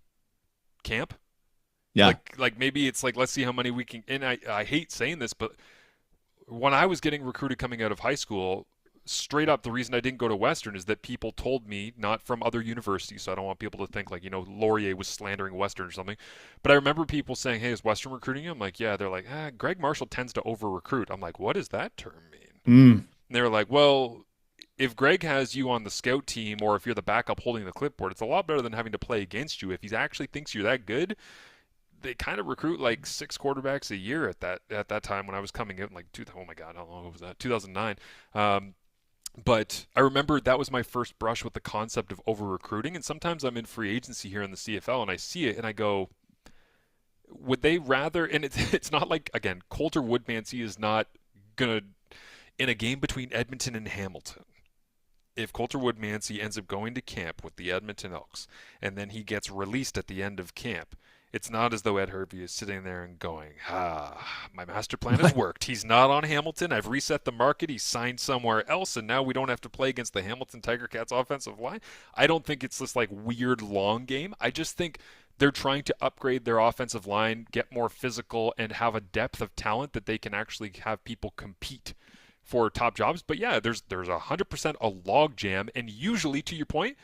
camp. Yeah. Like maybe it's like, let's see how many we can. And I hate saying this, but when I was getting recruited coming out of high school, straight up, the reason I didn't go to Western is that people told me, not from other universities, so I don't want people to think like, Laurier was slandering Western or something. But I remember people saying, hey, is Western recruiting you? I'm like, yeah. They're like, Greg Marshall tends to over-recruit. I'm like, what does that term mean? And they're like, well, if Greg has you on the scout team or if you're the backup holding the clipboard, it's a lot better than having to play against you. If he actually thinks you're that good, they kind of recruit like 6 quarterbacks a year at that time when I was coming in, like, oh my God, how long was that? 2009. But I remember that was my first brush with the concept of over-recruiting, and sometimes I'm in free agency here in the CFL, and I see it, and I go, would they rather, and it's not like, again, Coulter Woodmansey is not going to, in a game between Edmonton and Hamilton, if Coulter Woodmansey ends up going to camp with the Edmonton Elks, and then he gets released at the end of camp, It's not as though Ed Hervey is sitting there and going, my master plan has worked. He's not on Hamilton. I've reset the market. He's signed somewhere else, and now we don't have to play against the Hamilton Tiger Cats offensive line. I don't think it's this like weird long game. I just think they're trying to upgrade their offensive line, get more physical, and have a depth of talent that they can actually have people compete for top jobs. But yeah, there's 100% a log jam, and usually, to your point,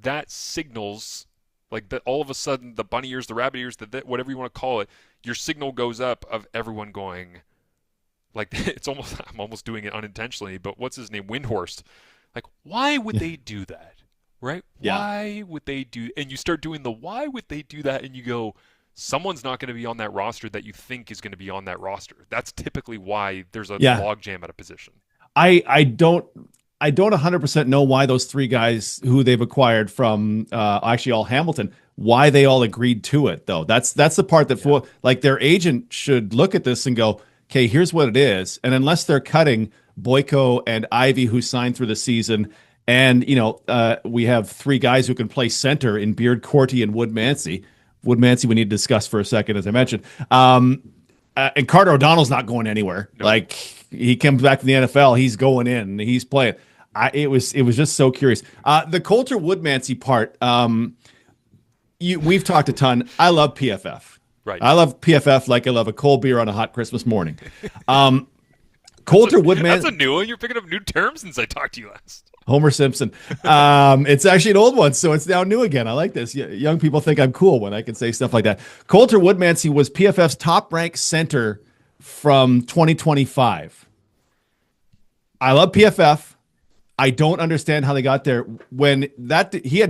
that signals like that all of a sudden the bunny ears, the rabbit ears, the whatever you want to call it, your signal goes up of everyone going like it's almost I'm almost doing it unintentionally, but what's his name, Windhorst? Like why would they do that? Right? Yeah. Why would they do? And you start doing the why would they do that, and you go, someone's not going to be on that roster that you think is going to be on that roster. That's typically why there's a Yeah. log jam at a position. I don't 100% know why those three guys who they've acquired from actually all Hamilton, why they all agreed to it though. That's the part that for like their agent should look at this and go, okay, here's what it is. And unless they're cutting Boyko and Ivy, who signed through the season, and we have three guys who can play center in Beard, Corty, and Wood Mancy. Wood Mancy we need to discuss for a second, as I mentioned. And Carter O'Donnell's not going anywhere. Nope. Like he comes back from the NFL, he's going in, he's playing. It was just so curious. The Coulter Woodmansey part. We've talked a ton. I love PFF. Right. I love PFF like I love a cold beer on a hot Christmas morning. Coulter Woodmansey. That's a new one. You're picking up new terms since I talked to you last. Homer Simpson. It's actually an old one, so it's now new again. I like this. Young people think I'm cool when I can say stuff like that. Coulter Woodmansey was PFF's top-ranked center from 2025. I love PFF. I don't understand how they got there. When he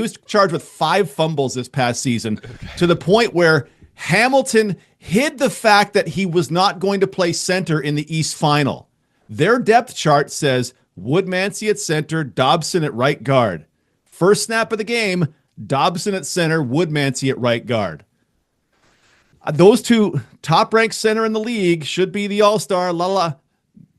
was charged with 5 fumbles this past season, to the point where Hamilton hid the fact that he was not going to play center in the East Final. Their depth chart says Woodmansey at center, Dobson at right guard. First snap of the game, Dobson at center, Woodmansey at right guard. Those two top-ranked center in the league should be the all-star. La la.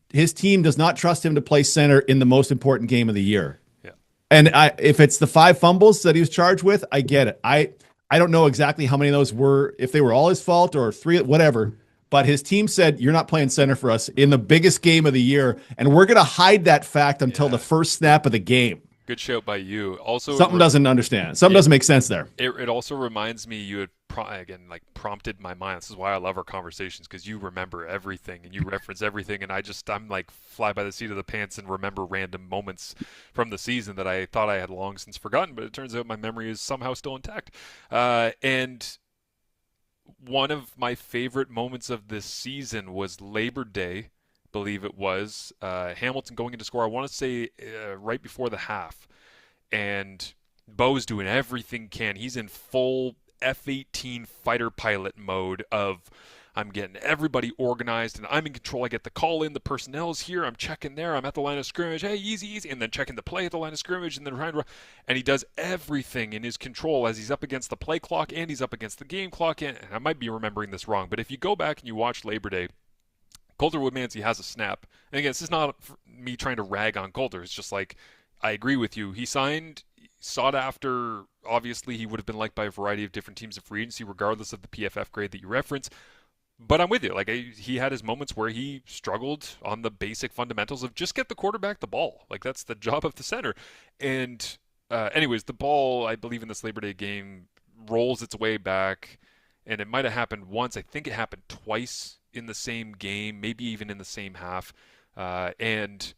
His team does not trust him to play center in the most important game of the year. Yeah. And if it's the 5 fumbles that he was charged with, I get it. I don't know exactly how many of those were, if they were all his fault or 3, whatever. But his team said, you're not playing center for us in the biggest game of the year, and we're going to hide that fact until the first snap of the game. Good shout by you. Also, something doesn't understand. Something doesn't make sense there. It also reminds me, you had prompted my mind. This is why I love our conversations, because you remember everything and you reference everything, and I'm like fly by the seat of the pants and remember random moments from the season that I thought I had long since forgotten, but it turns out my memory is somehow still intact. And one of my favorite moments of this season was Labor Day, believe it was, Hamilton going into score, I want to say right before the half, and Bo's doing everything can. He's in full F-18 fighter pilot mode of, I'm getting everybody organized and I'm in control. I get the call in, the personnel's here, I'm checking there, I'm at the line of scrimmage, hey, easy, and then checking the play at the line of scrimmage, and then trying to, and he does everything in his control as he's up against the play clock and he's up against the game clock. And I might be remembering this wrong, but if you go back and you watch Labor Day, Coulter Woodmansey has a snap. And again, this is not me trying to rag on Coulter. It's just like, I agree with you. He signed, sought after. Obviously, he would have been liked by a variety of different teams of free agency, regardless of the PFF grade that you reference. But I'm with you. Like, he had his moments where he struggled on the basic fundamentals of just get the quarterback the ball. Like, that's the job of the center. And anyways, the ball, I believe in this Labor Day game, rolls its way back. And it might have happened once. I think it happened twice in the same game, maybe even in the same half. And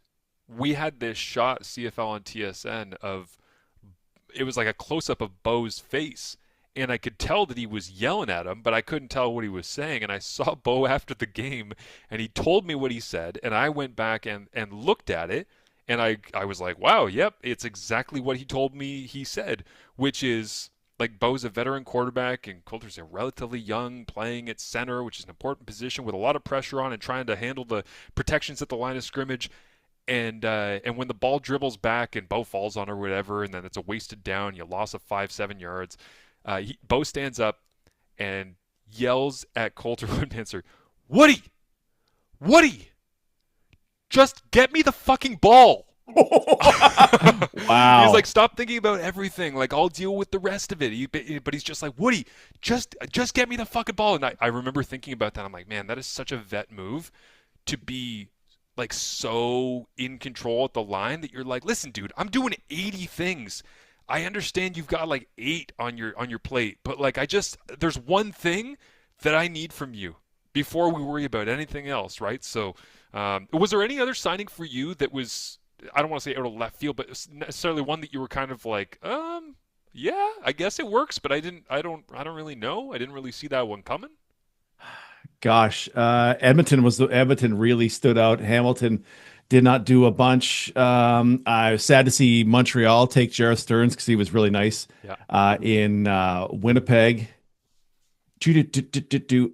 we had this shot, CFL on TSN, of it was like a close-up of Bo's face, and I could tell that he was yelling at him, but I couldn't tell what he was saying. And I saw Bo after the game, and he told me what he said, and I went back and looked at it, and I was like, wow, yep, it's exactly what he told me he said, which is, like, Bo's a veteran quarterback, and Coulter's a relatively young, playing at center, which is an important position with a lot of pressure on and trying to handle the protections at the line of scrimmage. And when the ball dribbles back and Bo falls on or whatever, and then it's a wasted down, you loss of 5-7 yards, Bo stands up and yells at Coulter Woodmansey, Woody, just get me the fucking ball. He's like, Wow. stop thinking about everything. Like, I'll deal with the rest of it. But he's just like, Woody, just get me the fucking ball. And I remember thinking about that. I'm like, man, that is such a vet move to be like so in control at the line that you're like, listen, dude, I'm doing 80 things. I understand you've got like 8 on your plate, but like there's one thing that I need from you before we worry about anything else, right? So, was there any other signing for you that was, I don't want to say out of left field, but necessarily one that you were kind of like, yeah, I guess it works, but I don't really know. I didn't really see that one coming. Gosh, Edmonton really stood out. Hamilton did not do a bunch. I was sad to see Montreal take Jarrett Stearns because he was really nice Yeah. in Winnipeg. Do, do, do, do, do.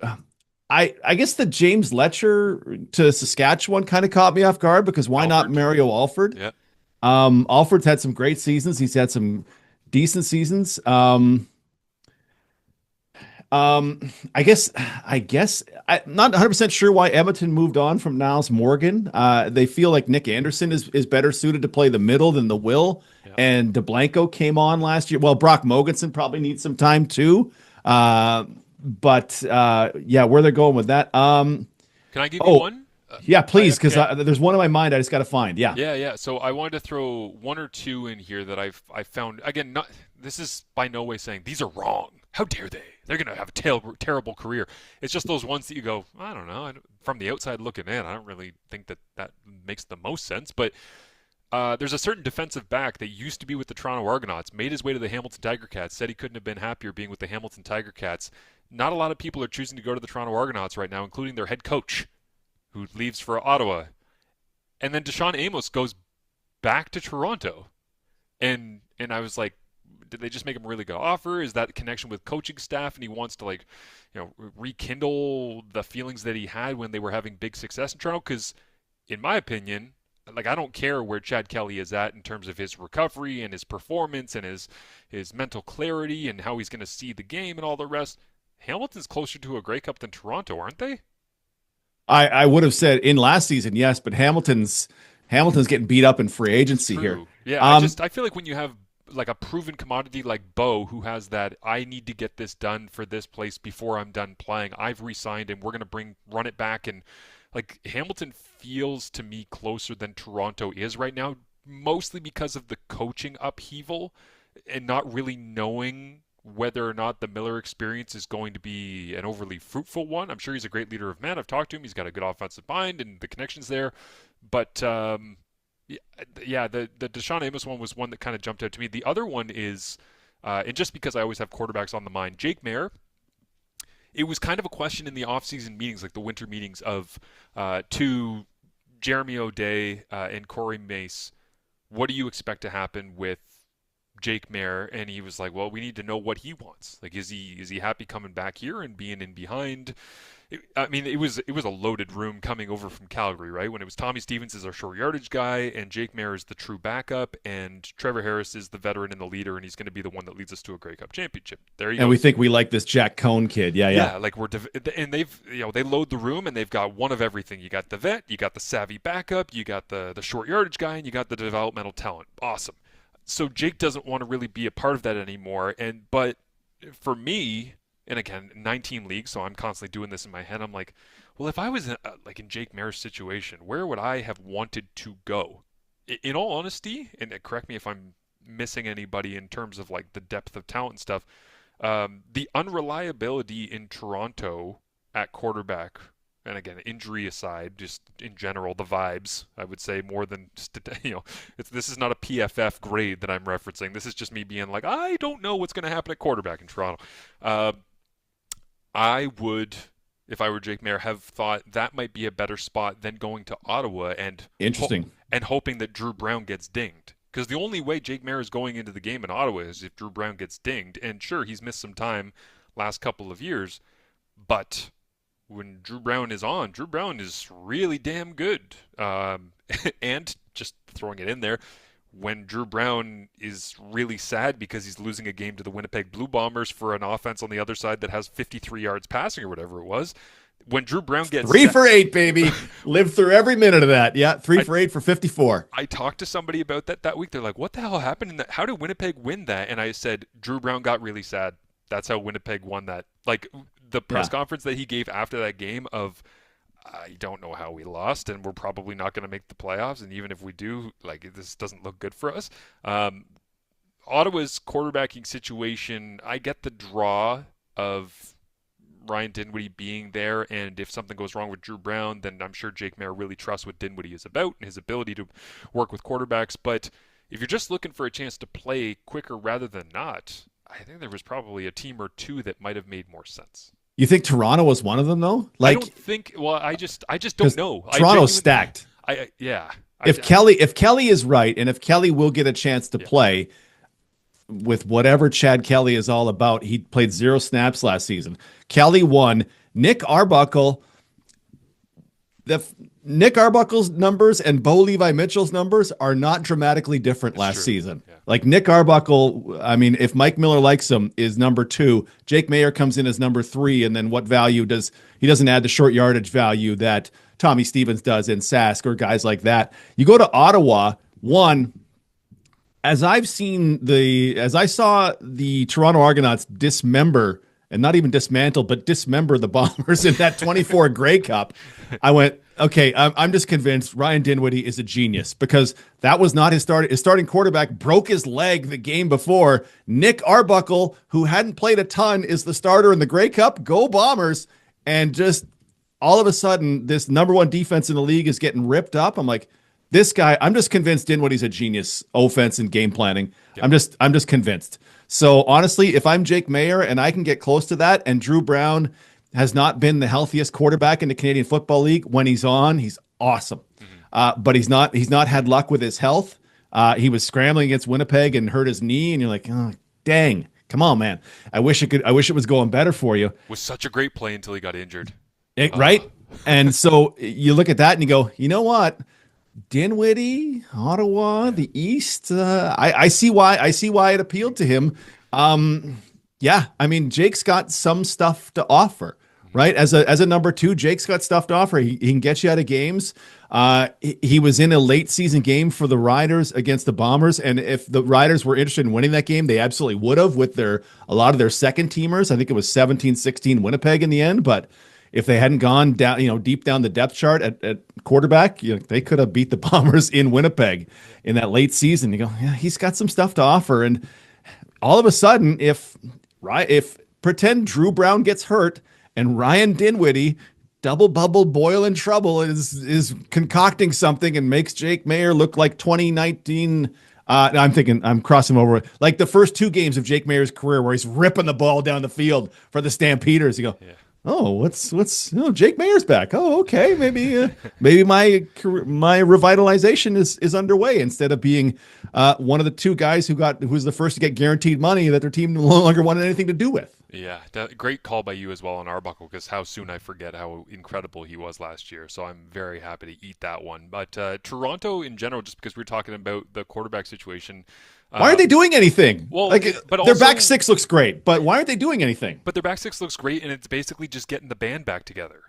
I guess the James Letcher to Saskatchewan kind of caught me off guard because why not Alfred. Mario Alford? Yeah. Alford's had some great seasons. He's had some decent seasons. I guess I'm not 100% sure why Edmonton moved on from Niles Morgan. They feel like Nick Anderson is better suited to play the middle than the will. Yeah. And DeBlanco came on last year. Well, Brock Mogensen probably needs some time too. But yeah, where they're going with that. Can I give you Oh, one? yeah, please, because Okay. there's one in my mind I just got to find. Yeah. Yeah, yeah. So I wanted to throw one or two in here that I found again. Not this is by no way saying these are wrong. How dare they? They're gonna have a terrible career. It's just those ones that you go, I don't know. From the outside looking in, I don't really think that makes the most sense. But there's a certain defensive back that used to be with the Toronto Argonauts, made his way to the Hamilton Tiger Cats, said he couldn't have been happier being with the Hamilton Tiger Cats. Not a lot of people are choosing to go to the Toronto Argonauts right now, including their head coach, who leaves for Ottawa. And then Deshaun Amos goes back to Toronto, and I was like, did they just make him a really good offer? Is that connection with coaching staff, and he wants to like, rekindle the feelings that he had when they were having big success in Toronto? Because, in my opinion, like I don't care where Chad Kelly is at in terms of his recovery and his performance and his mental clarity and how he's going to see the game and all the rest. Hamilton's closer to a Grey Cup than Toronto, aren't they? I would have said in last season, yes, but Hamilton's getting beat up in free agency here. True. Yeah, Um, I feel like when you have like a proven commodity like Bo, who has that, I need to get this done for this place before I'm done playing. I've re-signed and we're gonna run it back, and like Hamilton feels to me closer than Toronto is right now, mostly because of the coaching upheaval and not really knowing whether or not the Miller experience is going to be an overly fruitful one. I'm sure he's a great leader of men. I've talked to him. He's got a good offensive mind and the connections there. But yeah, the Deshaun Amos one was one that kind of jumped out to me. The other one is, and just because I always have quarterbacks on the mind, Jake Mayer. It was kind of a question in the offseason meetings, like the winter meetings, of to Jeremy O'Day and Corey Mace, what do you expect to happen with Jake Mayer? And he was like, well, we need to know what he wants. Like, is he happy coming back here and being in behind? I mean, it was a loaded room coming over from Calgary, right? When it was Tommy Stevens is our short yardage guy, and Jake Mayer is the true backup, and Trevor Harris is the veteran and the leader, and he's going to be the one that leads us to a Grey Cup championship. There you and go. we think we like this Jack Cohn kid. Yeah, yeah. Yeah, like and they've they load the room and they've got one of everything. You got the vet, you got the savvy backup, you got the short yardage guy, and you got the developmental talent. Awesome. So Jake doesn't want to really be a part of that anymore. But for me, and again, 19 leagues, so I'm constantly doing this in my head. I'm like, well, if I was like in Jake Mayer's situation, where would I have wanted to go? In all honesty, and correct me if I'm missing anybody in terms of like the depth of talent and stuff. The unreliability in Toronto at quarterback, and again, injury aside, just in general, the vibes, I would say more than, this is not a PFF grade that I'm referencing. This is just me being like, I don't know what's going to happen at quarterback in Toronto. Uh, I would, if I were Jake Mayer, have thought that might be a better spot than going to Ottawa Interesting. and hoping that Drew Brown gets dinged. Because the only way Jake Mayer is going into the game in Ottawa is if Drew Brown gets dinged. And sure, he's missed some time last couple of years, but when Drew Brown is on, Drew Brown is really damn good. And just throwing it in there, when Drew Brown is really sad because he's losing a game to the Winnipeg Blue Bombers for an offense on the other side that has 53 yards passing or whatever it was, when Drew Brown gets Three for eight, baby. Lived through every minute of that. Yeah, three I for eight for 54. I talked to somebody about that week. They're like, "What the hell happened in that? How did Winnipeg win that?" And I said, "Drew Brown got really sad. That's how Winnipeg won that." Like the press Yeah. conference that he gave after that game of, "I don't know how we lost, and we're probably not going to make the playoffs. And even if we do, like this doesn't look good for us." Ottawa's quarterbacking situation, I get the draw of Ryan Dinwiddie being there, and if something goes wrong with Drew Brown, then I'm sure Jake Maier really trusts what Dinwiddie is about and his ability to work with quarterbacks. But if you're just looking for a chance to play quicker rather than not, I think there was probably a team or two that might have made more sense. You think Toronto was one of them though? I Like, don't think. Well, I just don't know. Toronto's stacked. Yeah. If Kelly is right, and if Kelly will get a chance to play with whatever Chad Kelly is all about, he played 0 snaps last season. Kelly won. Nick Arbuckle's numbers and Bo Levi Mitchell's numbers are not dramatically different last season. Yeah. Like Nick Arbuckle, I mean, if Mike Miller likes him, is number 2. Jake Maier comes in as number 3, and then what value does he doesn't add the short yardage value that Tommy Stevens does in Sask or guys like that. You go to Ottawa, as I saw the Toronto Argonauts dismember, and not even dismantle, but dismember the Bombers in that 24 Grey Cup, I went, okay, I'm just convinced Ryan Dinwiddie is a genius, because that was not his starting quarterback broke his leg the game before. Nick Arbuckle, who hadn't played a ton, is the starter in the Grey Cup. Go Bombers. And just all of a sudden, this number 1 defense in the league is getting ripped up. I'm like, this guy, I'm just convinced Dinwiddie's a genius offense and game planning. Yep. I'm just convinced. So honestly, if I'm Jake Maier and I can get close to that, and Drew Brown has not been the healthiest quarterback in the Canadian Football League, when he's on, he's awesome. But he's not had luck with his health. He was scrambling against Winnipeg and hurt his knee, and you're like, oh, dang, come on, man. I wish it was going better for you. Was such a great play until he got injured. Right? And so you look at that and you go, you know what? Dinwiddie, Ottawa, the East. I see why it appealed to him. Yeah, I mean, Jake's got some stuff to offer, right? As a number 2, Jake's got stuff to offer. He can get you out of games. He was in a late season game for the Riders against the Bombers, and if the Riders were interested in winning that game, they absolutely would have with a lot of their second teamers. I think it was 17-16 Winnipeg in the end, but if they hadn't gone down, deep down the depth chart at quarterback, they could have beat the Bombers in Winnipeg in that late season. You go, yeah, he's got some stuff to offer. And all of a sudden, if pretend Drew Brown gets hurt and Ryan Dinwiddie, double bubble boil in trouble, is concocting something and makes Jake Maier look like 2019. I'm crossing over like the first 2 games of Jake Maier's career where he's ripping the ball down the field for the Stampeders. You go, yeah. Oh, Jake Maier's back. Oh, okay. Maybe my revitalization is underway, instead of being one of the 2 guys who's the first to get guaranteed money that their team no longer wanted anything to do with. Yeah, great call by you as well on Arbuckle, because how soon I forget how incredible he was last year. So I'm very happy to eat that one. But Toronto in general, just because we're talking about the quarterback situation. Why aren't they doing anything? Well, but their back 6 looks great, but why aren't they doing anything? But their back 6 looks great, and it's basically just getting the band back together.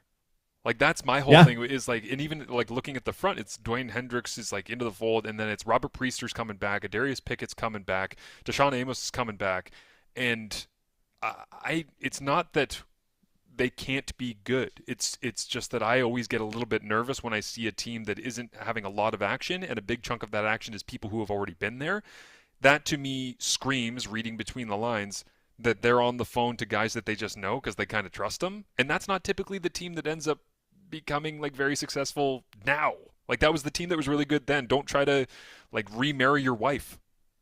Like, that's my whole thing is like, and even like looking at the front, it's Dwayne Hendricks is like into the fold, and then it's Robert Priester's coming back, Adarius Pickett's coming back, Deshaun Amos is coming back, and it's not that they can't be good. It's just that I always get a little bit nervous when I see a team that isn't having a lot of action, and a big chunk of that action is people who have already been there. That to me screams, reading between the lines, that they're on the phone to guys that they just know because they kind of trust them. And that's not typically the team that ends up becoming like very successful now. Like, that was the team that was really good then. Don't try to like remarry your wife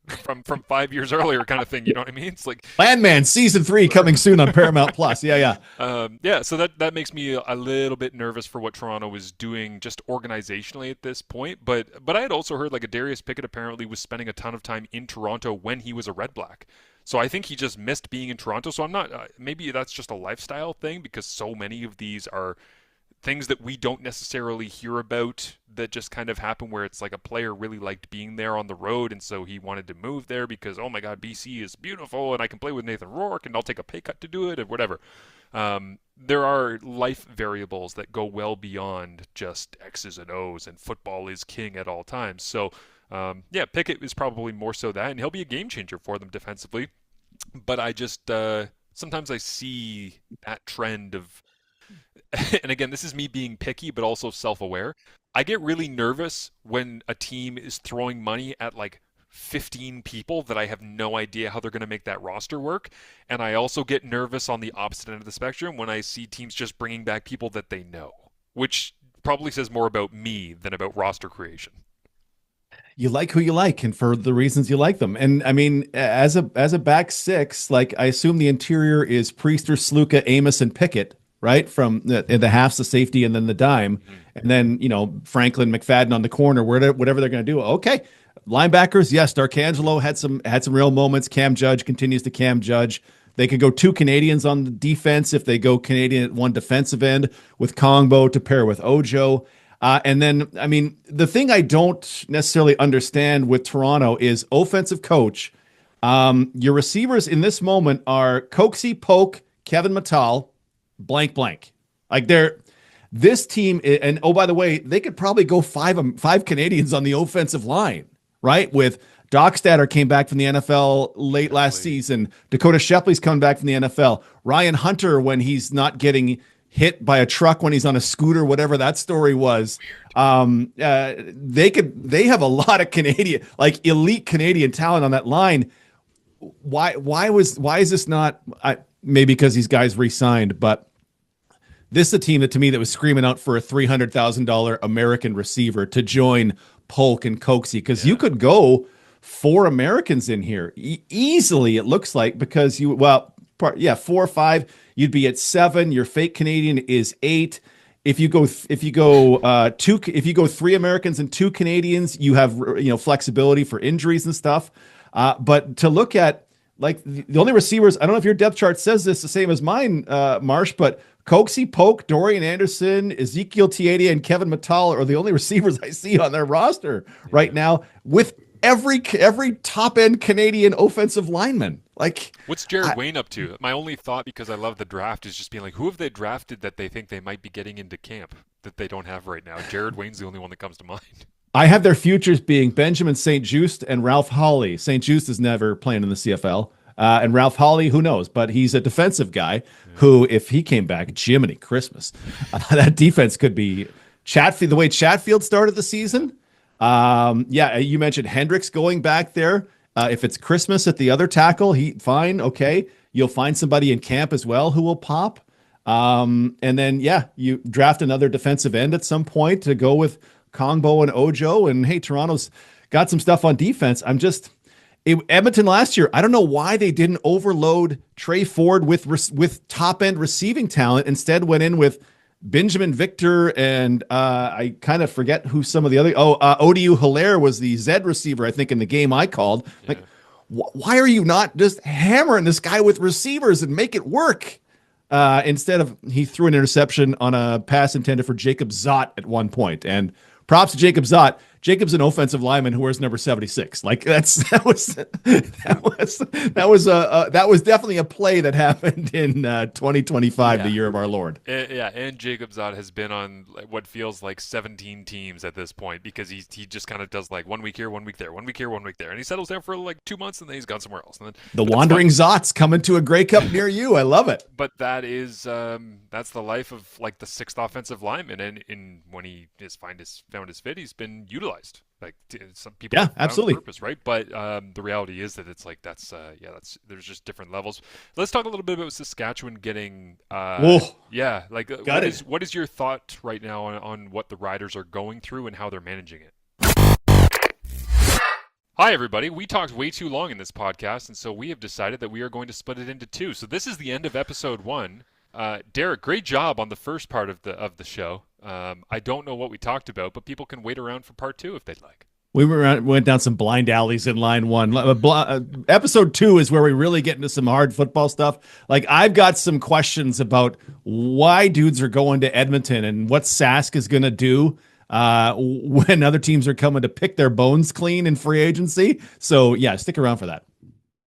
from 5 years earlier, kind of thing. You know what I mean? It's like Landman season 3 coming soon on Paramount Plus. Yeah. So that makes me a little bit nervous for what Toronto was doing just organizationally at this point. But I had also heard like Adarius Pickett apparently was spending a ton of time in Toronto when he was a Red Black. So I think he just missed being in Toronto. So I'm not. Maybe that's just a lifestyle thing, because so many of these are things that we don't necessarily hear about that just kind of happen where it's like a player really liked being there on the road and so he wanted to move there because, oh my God, BC is beautiful and I can play with Nathan Rourke and I'll take a pay cut to do it and whatever. There are life variables that go well beyond just X's and O's, and football is king at all times. So, yeah, Pickett is probably more so that, and he'll be a game changer for them defensively. But I just sometimes I see that trend of, and again, this is me being picky, but also self-aware. I get really nervous when a team is throwing money at like 15 people that I have no idea how they're going to make that roster work. And I also get nervous on the opposite end of the spectrum when I see teams just bringing back people that they know, which probably says more about me than about roster creation. You like who you like, and for the reasons you like them. And I mean, as a back six, like I assume the interior is Priester, Sluka, Amos, and Pickett, right? From the halves, the safety, and then the dime, and then Franklin, McFadden on the corner, whatever they're going to do. Okay, linebackers, yes, Darkangelo had some real moments. Cam Judge continues to Cam Judge. They could go two Canadians on the defense if they go Canadian at one defensive end with Kongbo to pair with Ojo. And then, I mean, the thing I don't necessarily understand with Toronto is offensive coach. Your receivers in this moment are Coxie, Polk, Kevin Mattal, blank, blank. Like this team, and oh, by the way, they could probably go five Canadians on the offensive line, right? With Dockstader came back from the NFL late last season. Dakota Shepley's coming back from the NFL. Ryan Hunter, when he's not getting hit by a truck when he's on a scooter, whatever that story was. They have a lot of Canadian, like elite Canadian talent on that line. Why is this not? Maybe because these guys re-signed, but this is a team that was screaming out for a $300,000 American receiver to join Polk and Coxie, because you could go four Americans in here easily. It looks like, because 4 or 5. You'd be at 7. Your fake Canadian is 8. If you go 3 Americans and 2 Canadians, you have flexibility for injuries and stuff. But to look at, like, the only receivers, I don't know if your depth chart says this the same as mine, Marsh, but Coxie, Polk, Dorian Anderson, Ezekiel Tiede, and Kevin Mattal are the only receivers I see on their roster right now, with every top end Canadian offensive lineman. Like, what's Jared Wayne up to? My only thought, because I love the draft, is just being like, who have they drafted that they think they might be getting into camp that they don't have right now? Jared Wayne's the only one that comes to mind. I have their futures being Benjamin St. Juste and Ralph Hawley. St. Juste is never playing in the CFL. And Ralph Hawley, who knows? But he's a defensive guy who, if he came back, Jiminy Christmas, that defense could be Chatfield. The way Chatfield started the season. You mentioned Hendricks going back there. If it's Christmas at the other tackle, fine, okay. You'll find somebody in camp as well who will pop. And then, you draft another defensive end at some point to go with Kongbo and Ojo. And hey, Toronto's got some stuff on defense. Edmonton last year, I don't know why they didn't overload Trey Ford with top end receiving talent. Instead, went in with Benjamin Victor and I kind of forget who some of the other. Odiu Hilaire was the Z receiver, I think, in the game I called. Yeah. Like, why are you not just hammering this guy with receivers and make it work? Instead of, he threw an interception on a pass intended for Jacob Zott at one point, and props to Jacob Zott. Jacob's an offensive lineman who wears number 76. Like, that was definitely a play that happened in 2025, the year of our Lord. And Jacob Zott has been on what feels like 17 teams at this point, because he just kind of does like 1 week here, 1 week there, 1 week here, 1 week there, and he settles down for like 2 months, and then he's gone somewhere else. And then, the wandering Zotts coming to a Grey Cup near you. I love it. But that is that's the life of like the 6th offensive lineman, and when he has found his fit, he's been utilized. Like, some people, absolutely, purpose, right? But the reality is that it's like that's there's just different levels. Let's talk a little bit about Saskatchewan getting what is your thought right now on what the Riders are going through and how they're managing it? Hi, everybody. We talked way too long in this podcast, and so we have decided that we are going to split it into 2. So this is the end of episode 1. Derek, great job on the first part of the show. I don't know what we talked about, but people can wait around for part 2 if they'd like. went down some blind alleys in line one. Episode 2 is where we really get into some hard football stuff. Like, I've got some questions about why dudes are going to Edmonton and what Sask is going to do when other teams are coming to pick their bones clean in free agency. So, yeah, stick around for that.